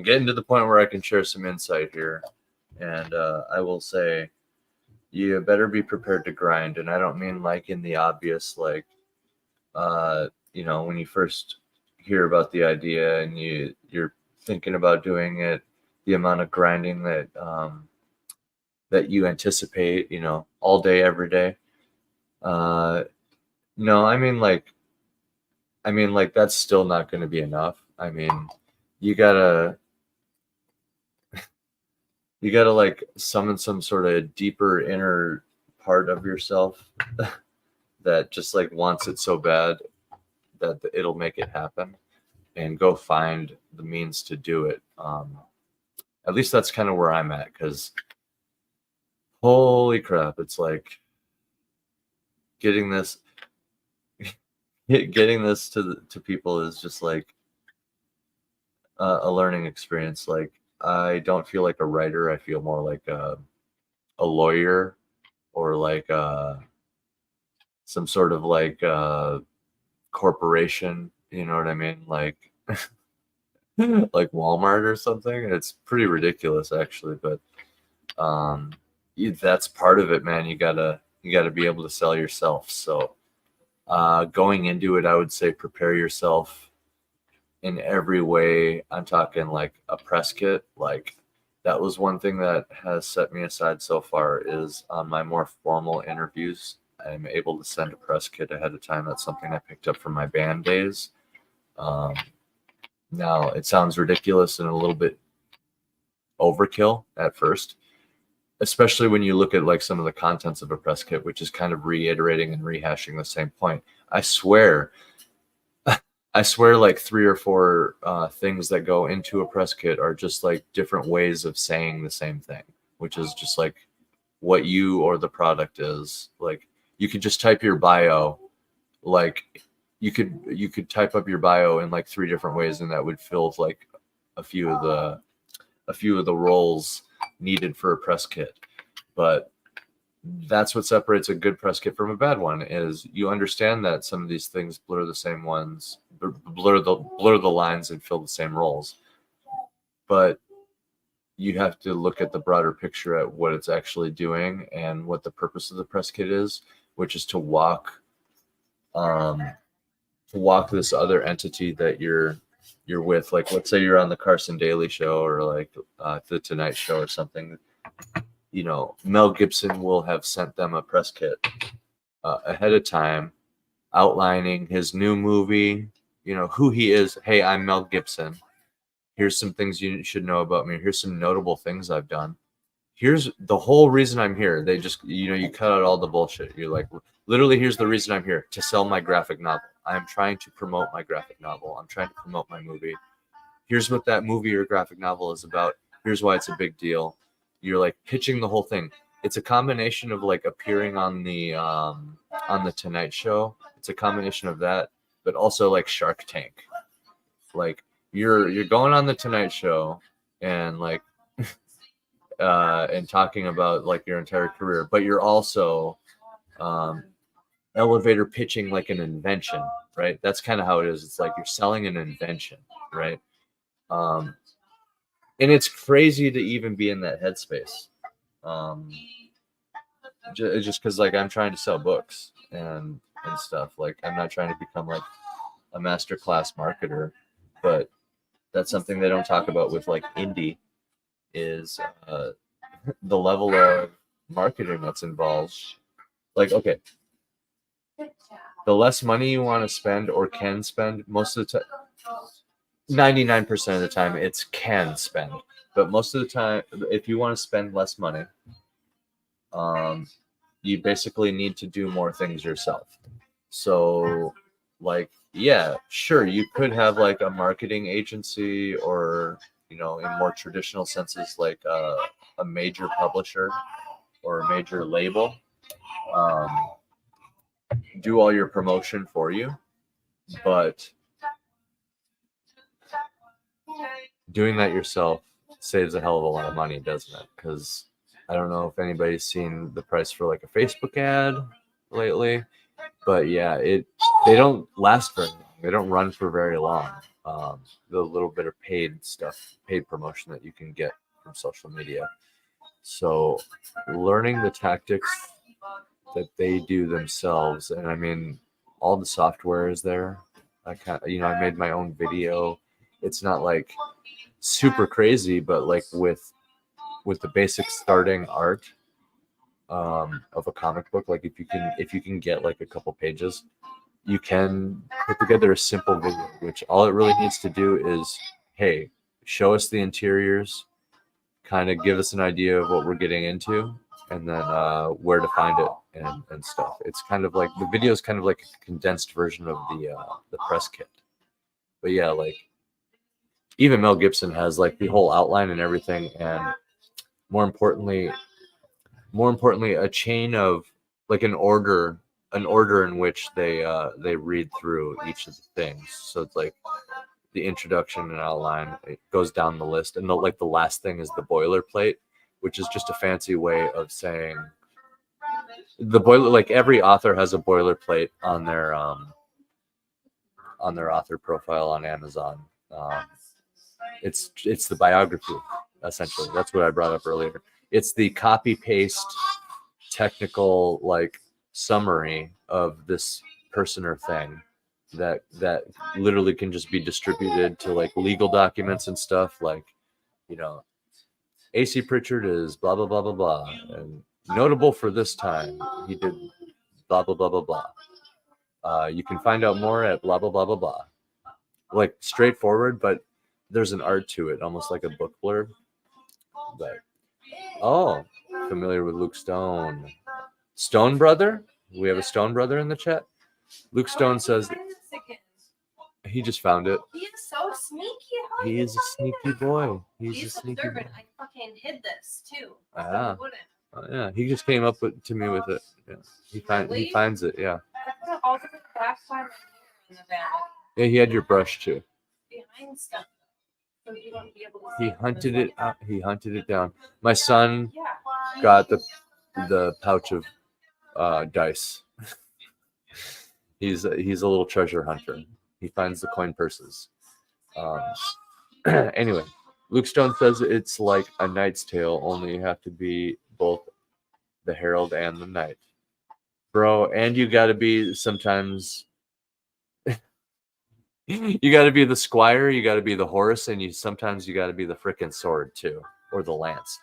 getting to the point where I can share some insight here. And I will say, you better be prepared to grind. And I don't mean like in the obvious, like, when you first hear about the idea and you're thinking about doing it, the amount of grinding that you anticipate, all day, every day. No, I mean, that's still not going to be enough. I mean, you gotta like summon some sort of deeper inner part of yourself that just like wants it so bad that it'll make it happen, and go find the means to do it. At least that's kind of where I'm at, because holy crap, it's like getting this to people is just like a learning experience. Like, I don't feel like a writer. I feel more like a lawyer, or like some sort of like corporation. You know what I mean? Like like Walmart or something. It's pretty ridiculous, actually, but that's part of it, man. You gotta be able to sell yourself. So going into it, I would say prepare yourself in every way. I'm talking like a press kit. Like, that was one thing that has set me aside so far, is on my more formal interviews, I'm able to send a press kit ahead of time. That's something I picked up from my band days. Now, it sounds ridiculous and a little bit overkill at first, especially when you look at like some of the contents of a press kit, which is kind of reiterating and rehashing the same point. I swear like 3 or 4 things that go into a press kit are just like different ways of saying the same thing, which is just like what you or the product is. Like, you could just type your bio, like you could type up your bio in like 3 different ways, and that would fill like a few of the roles needed for a press kit. But that's what separates a good press kit from a bad one, is you understand that some of these things blur the lines and fill the same roles, but you have to look at the broader picture at what it's actually doing and what the purpose of the press kit is, which is to walk this other entity that you're with. Like, let's say you're on the Carson Daly show, or like the Tonight Show or something. Mel Gibson will have sent them a press kit ahead of time, outlining his new movie, who he is. Hey, I'm Mel Gibson. Here's some things you should know about me. Here's some notable things I've done. Here's the whole reason I'm here. They just, you cut out all the bullshit. You're like, literally, here's the reason I'm here: to sell my graphic novel. I'm trying to promote my graphic novel. I'm trying to promote my movie. Here's what that movie or graphic novel is about. Here's why it's a big deal. You're like pitching the whole thing. It's a combination of like appearing on the Tonight Show. It's a combination of that, but also like Shark Tank. Like, you're going on the Tonight Show and like and talking about like your entire career, but you're also elevator pitching like an invention, right? That's kind of how it is. It's like you're selling an invention, right? And it's crazy to even be in that headspace. Just because like I'm trying to sell books and stuff. Like, I'm not trying to become like a masterclass marketer, but that's something they don't talk about with like indie, is the level of marketing that's involved. Like, okay, the less money you want to spend or can spend, most of the time, 99% of the time, it's can spend. But most of the time, if you want to spend less money, you basically need to do more things yourself. So, like, yeah, sure, you could have like a marketing agency, or, in more traditional senses, like a major publisher or a major label do all your promotion for you. But doing that yourself saves a hell of a lot of money, doesn't it? Because I don't know if anybody's seen the price for like a Facebook ad lately, but yeah, they don't last very long. They don't run for very long. The little bit of paid stuff, paid promotion that you can get from social media. So learning the tactics that they do themselves, and I mean, all the software is there. I made my own video. It's not like super crazy, but like with the basic starting art of a comic book, like if you can get like a couple pages, you can put together a simple video, which all it really needs to do is, hey, show us the interiors, kind of give us an idea of what we're getting into, and then where to find it and stuff. It's kind of like the video is kind of like a condensed version of the press kit. But yeah, like even Mel Gibson has like the whole outline and everything, and more importantly, a chain of like an order in which they read through each of the things. So it's like the introduction and outline, it goes down the list, and the last thing is the boilerplate, which is just a fancy way of saying like every author has a boilerplate on their author profile on Amazon. It's the biography, essentially. That's what I brought up earlier. It's the copy paste technical like summary of this person or thing that literally can just be distributed to like legal documents and stuff, like, you know, AC Pritchard is blah blah blah blah blah, and notable for this time he did blah blah blah blah blah. You can find out more at blah blah blah blah blah. Like straightforward, but there's an art to it, almost like a book blurb. But familiar with Luke Stone brother? We have a Stone brother in the chat. Luke Stone says he just found it. He is so sneaky. He is a sneaky boy. He's a sneaky boy. I fucking hid this too. Ah. Yeah, he just came up to me with it. Yeah. He finds it. Yeah. I put all different crafts on in the van. Yeah, he had your brush too. Behind stuff. So you won't be able to He see hunted it out. He hunted it down. My son got the pouch of dice. He's a little treasure hunter. He finds the coin purses. Anyway, Luke Stone says it's like A Knight's Tale, only you have to be both the herald and the knight, bro. And you got to be sometimes. You got to be the squire, you got to be the horse, and sometimes you got to be the frickin' sword too, or the lance,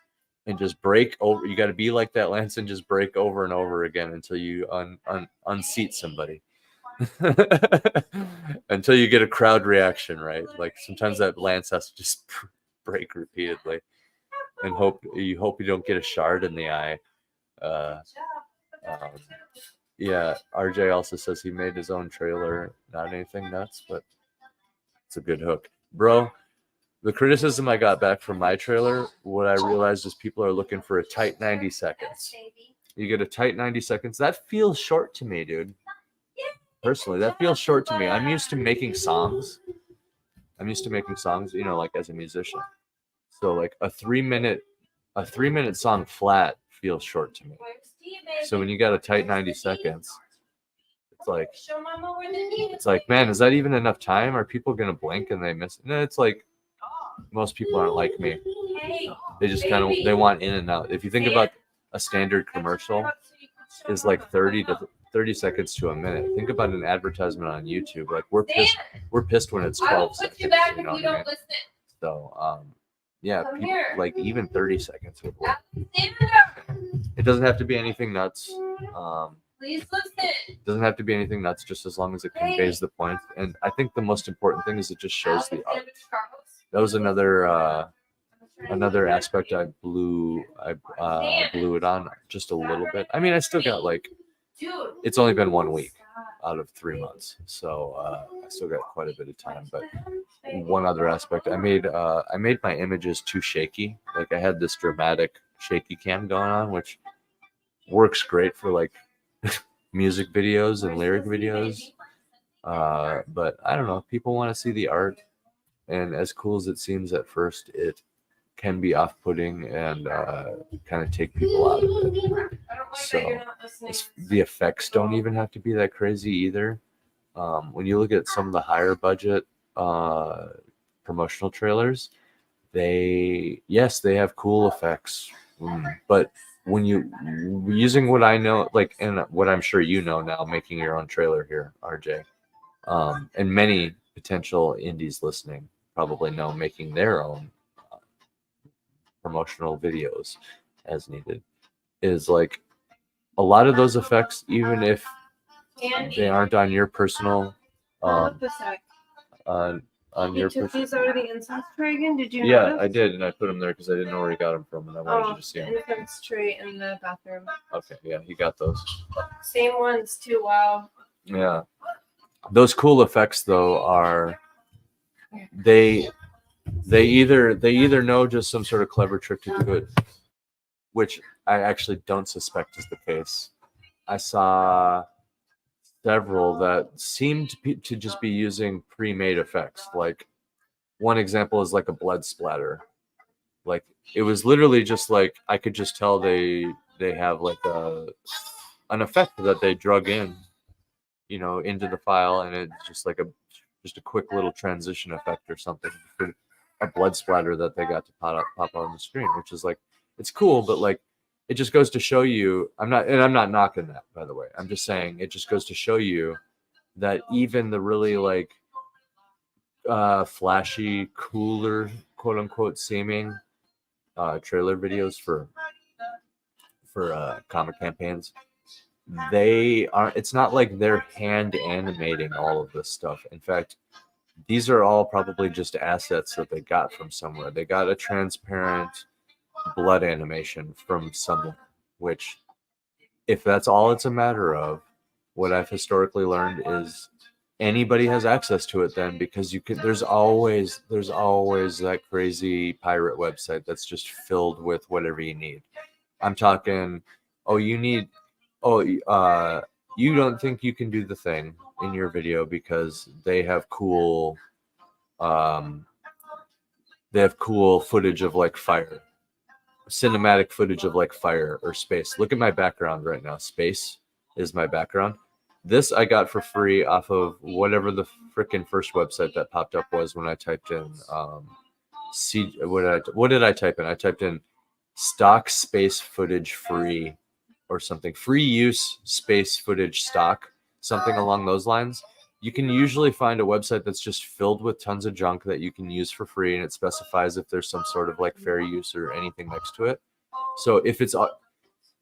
and just break over. You got to be like that lance and just break over and over again until you unseat somebody, until you get a crowd reaction, right? Like sometimes that lance has to just break repeatedly, and you don't get a shard in the eye. Yeah, RJ also says he made his own trailer. Not anything nuts, but it's a good hook. Bro, the criticism I got back from my trailer, what I realized is people are looking for a tight 90 seconds. You get a tight 90 seconds. That feels short to me, dude. Personally, that feels short to me. I'm used to making songs, you know, like as a musician. So like a 3-minute song flat feels short to me. So when you got a tight 90 seconds, it's like, man, is that even enough time? Are people gonna blink and they miss it? No, it's like most people aren't like me. They just they want in and out. If you think about a standard commercial is like 30 seconds to a minute. Think about an advertisement on YouTube. Like we're pissed when it's 12 seconds. You know what I mean? So yeah, people, like even 30 seconds would work. It doesn't have to be anything nuts. Please listen. It doesn't have to be anything nuts, just as long as it conveys the point. And I think the most important thing is it just shows the art. That was another aspect I blew it on just a little bit. I mean, I still got it's only been 1 week out of 3 months, so I still got quite a bit of time. But one other aspect, I made my images too shaky. Like I had this dramatic shaky cam going on, which works great for like music videos and lyric videos. But I don't know, people want to see the art, and as cool as it seems at first, it can be off-putting and kind of take people out of it. So the effects don't even have to be that crazy either. When you look at some of the higher budget promotional trailers, they have cool effects But when you using what I know, like, and what I'm sure you know now, making your own trailer here, RJ, and many potential indies listening probably know making their own promotional videos as needed, is like a lot of those effects, even if they aren't on your personal on You your took personal. these out of the incense tray again? Did you Yeah, notice? I did, and I put them there because I didn't know where he got them from, and I wanted you to see The them. incense tray in the bathroom. Okay, yeah, he got those. Same ones too. Wow. Yeah, those cool effects though are they either know just some sort of clever trick to do it, which I actually don't suspect is the case. I saw several that seemed to just be using pre-made effects. Like one example is like a blood splatter. Like it was literally just like I could just tell they have like an effect that they drug in, into the file, and it's just like a quick little transition effect or something for a blood splatter that they got to pop on the screen, which is like, it's cool, but like it just goes to show you, I'm not knocking that, by the way. I'm just saying it just goes to show you that even the really like flashy, cooler, quote unquote, seeming trailer videos for comic campaigns, it's not like they're hand animating all of this stuff. In fact, these are all probably just assets that they got from somewhere. They got a transparent blood animation from someone, which, if that's all it's a matter of, what I've historically learned is anybody has access to it then, because there's always that crazy pirate website that's just filled with whatever you need. I'm talking, you don't think you can do the thing in your video because they have cool footage of like fire, cinematic footage of like fire or space. Look at my background right now. Space is my background. This I got for free off of whatever the freaking first website that popped up was when I typed in what did I type in? I typed in stock space footage free or something. Free use space footage stock, something along those lines. You can usually find a website that's just filled with tons of junk that you can use for free, and it specifies if there's some sort of like fair use or anything next to it. So if it's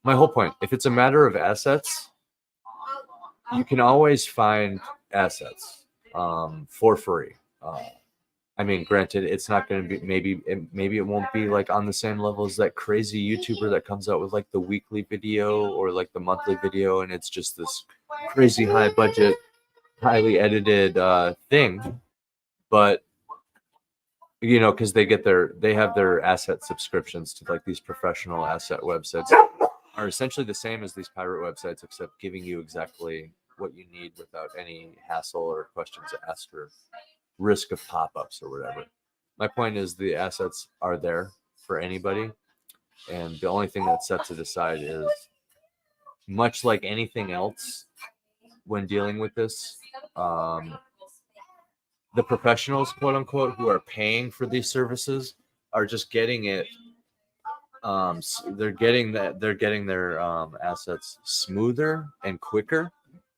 my whole point, if it's a matter of assets, you can always find assets for free. I mean, granted, it's not going to be, maybe it won't be like on the same level as that crazy YouTuber that comes out with like the weekly video or like the monthly video, and it's just this crazy high budget, highly edited thing. But because they have their asset subscriptions to like these professional asset websites are essentially the same as these pirate websites, except giving you exactly what you need without any hassle or questions asked or risk of pop-ups or whatever. My point is the assets are there for anybody, and the only thing that sets it aside is, much like anything else when dealing with this, the professionals, quote unquote, who are paying for these services are just getting it. They're getting their assets smoother and quicker.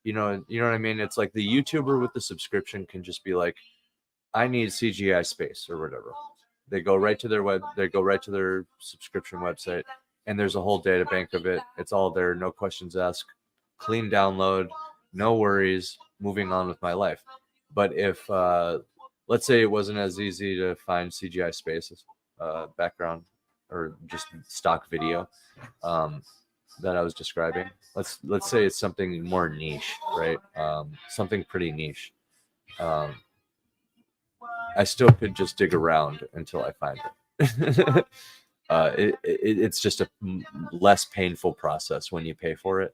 You know what I mean? It's like the YouTuber with the subscription can just be like, I need CGI space or whatever. They go right to their subscription website, and there's a whole data bank of it. It's all there, no questions asked, clean download, no worries, moving on with my life. But if let's say it wasn't as easy to find CGI space background or just stock video that I was describing, let's say it's something more niche, right? Something pretty niche. I still could just dig around until I find it. It's just a less painful process when you pay for it.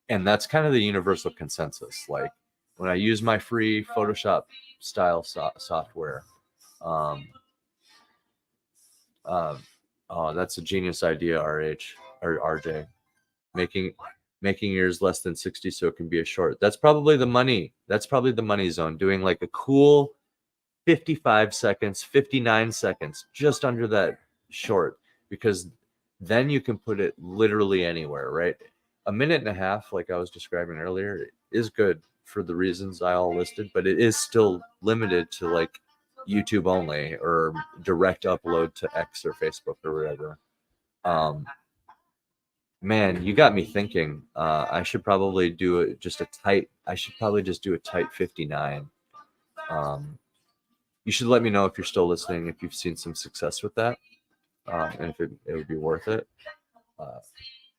And that's kind of the universal consensus. Like when I use my free Photoshop style software, that's a genius idea, RH or RJ. Making yours less than 60 so it can be a short. That's probably the money. That's probably the money zone. Doing like a cool 55 seconds, 59 seconds, just under that short, because then you can put it literally anywhere, right? A minute and a half, like I was describing earlier, is good for the reasons I all listed, but it is still limited to like YouTube only or direct upload to X or Facebook or whatever. Man, you got me thinking. I should probably do it just a tight. I should probably just do a tight 59. You should let me know if you're still listening, if you've seen some success with that, and if it would be worth it.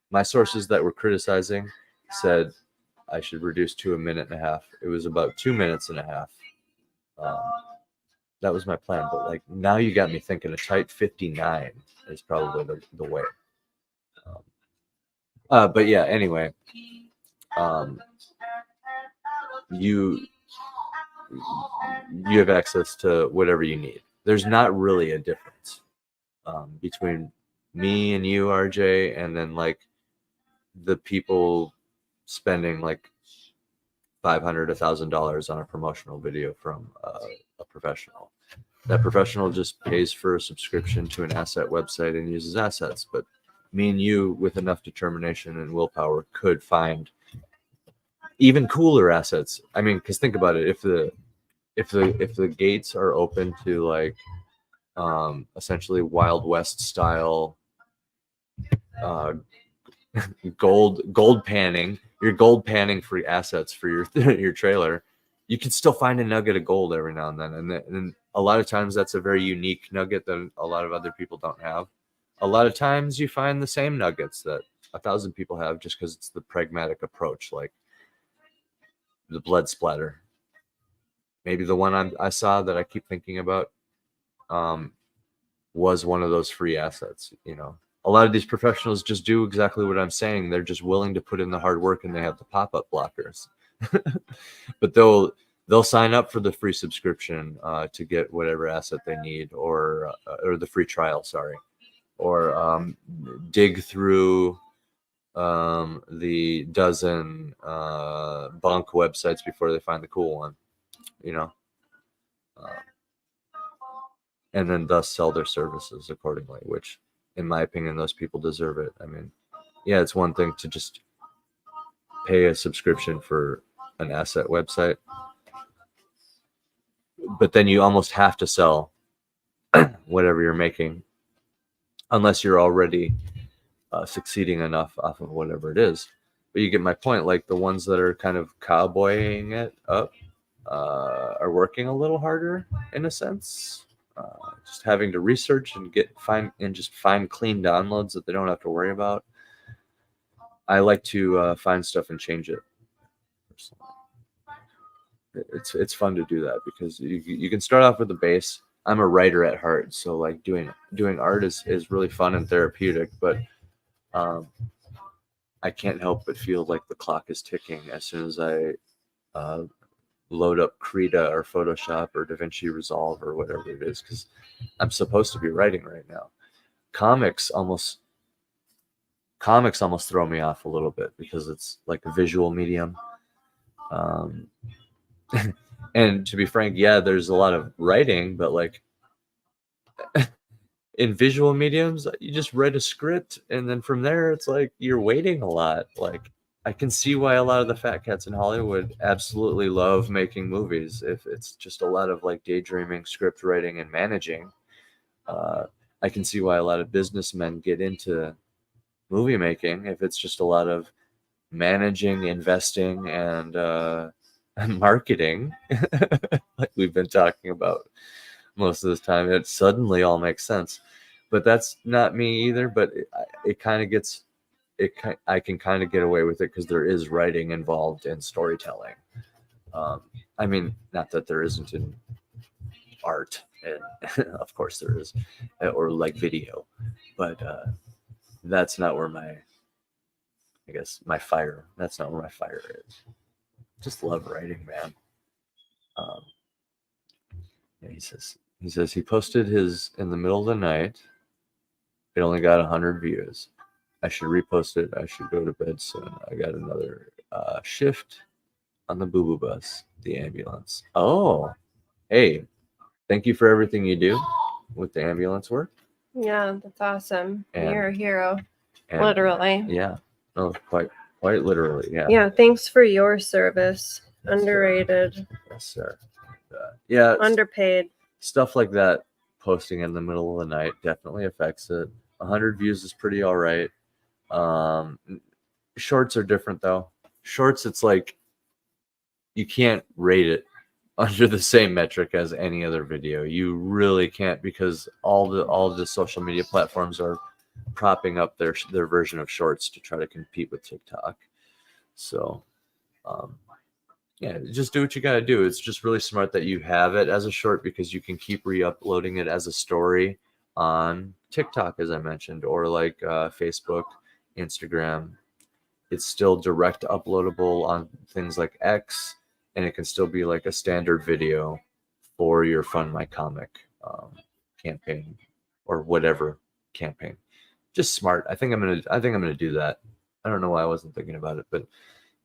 My sources that were criticizing said I should reduce to a minute and a half. It was about 2 minutes and a half. That was my plan. But like now you got me thinking a tight 59 is probably the way. But yeah, anyway, you have access to whatever you need. There's not really a difference between me and you, RJ, and then like the people spending like $500, $1,000 on a promotional video from a professional. That professional just pays for a subscription to an asset website and uses assets. But me and you, with enough determination and willpower, could find even cooler assets. I mean, because think about it: if the gates are open to like essentially Wild West style gold panning, you're gold panning for assets for your your trailer, you can still find a nugget of gold every now and then, and a lot of times that's a very unique nugget that a lot of other people don't have. A lot of times you find the same nuggets that 1,000 people have just because it's the pragmatic approach, like the blood splatter. Maybe the one I saw that I keep thinking about was one of those free assets. You know, a lot of these professionals just do exactly what I'm saying. They're just willing to put in the hard work, and they have the pop-up blockers. But they'll sign up for the free subscription to get whatever asset they need, or the free trial, sorry, or dig through the dozen bunk websites before they find the cool one, you know, and then thus sell their services accordingly, which in my opinion, those people deserve it. I mean, yeah, it's one thing to just pay a subscription for an asset website, but then you almost have to sell whatever you're making unless you're already succeeding enough off of whatever it is. But you get my point. Like the ones that are kind of cowboying it up are working a little harder in a sense, just having to research and find clean downloads that they don't have to worry about. I like to find stuff and change it. It's fun to do that because you can start off with the base. I'm a writer at heart, so like doing art is really fun and therapeutic, but I can't help but feel like the clock is ticking as soon as I load up Krita or Photoshop or DaVinci Resolve or whatever it is, because I'm supposed to be writing right now. Comics almost throw me off a little bit because it's like a visual medium. And to be frank, yeah, there's a lot of writing, but like in visual mediums, you just read a script and then from there it's like you're waiting a lot. Like I can see why a lot of the fat cats in Hollywood absolutely love making movies. If it's just a lot of like daydreaming, script writing, and managing, I can see why a lot of businessmen get into movie making. If it's just a lot of managing, investing, and marketing, like we've been talking about most of this time, it suddenly all makes sense. But that's not me either. But it kind of gets. I can kind of get away with it because there is writing involved in storytelling. I mean, not that there isn't in art, and of course there is, or like video, but that's not where that's not where my fire is. Just love writing, man. Yeah, he says he posted his in the middle of the night. It only got 100 views. I should repost it. I should go to bed soon. I got another shift on the boo-boo bus, the ambulance. Oh, hey, thank you for everything you do with the ambulance work. Yeah, that's awesome. And- You're a hero, And, literally. Yeah. No, quite literally. Yeah. Yeah, thanks for your service. Underrated, Yes, sir. Yeah. underpaid. Stuff like that, posting in the middle of the night definitely affects it. 100 views is pretty all right. Shorts are different though. Shorts, it's like you can't rate it under the same metric as any other video. You really can't, because all the social media platforms are propping up their version of shorts to try to compete with TikTok. So yeah, just do what you got to do. It's just really smart that you have it as a short, because you can keep re-uploading it as a story on TikTok, as I mentioned, or like Facebook, Instagram. It's still direct uploadable on things like X, and it can still be like a standard video for your Fund My Comic campaign or whatever campaign. Just smart. I think I'm gonna do that. I don't know why I wasn't thinking about it, but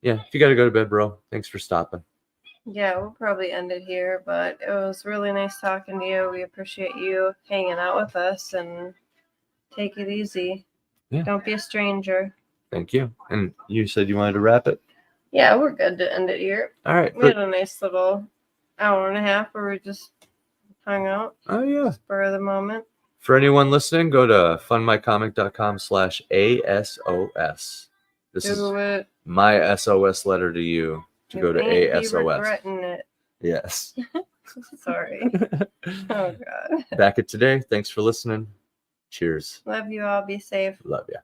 yeah, if you got to go to bed, bro, thanks for stopping. Yeah, we'll probably end it here, but it was really nice talking to you. We appreciate you hanging out with us, and take it easy. Yeah. Don't be a stranger. Thank you. And you said you wanted to wrap it? Yeah, we're good to end it here. All right. We had a nice little hour and a half where we just hung out, Oh, yeah. spur of the moment. For anyone listening, go to fundmycomic.com/ASOS. This is Do it. my SOS letter to you to go to ain't be ASOS. regretting it. Yes. Sorry. Oh, God. Back at today. Thanks for listening. Cheers. Love you all. Be safe. Love ya.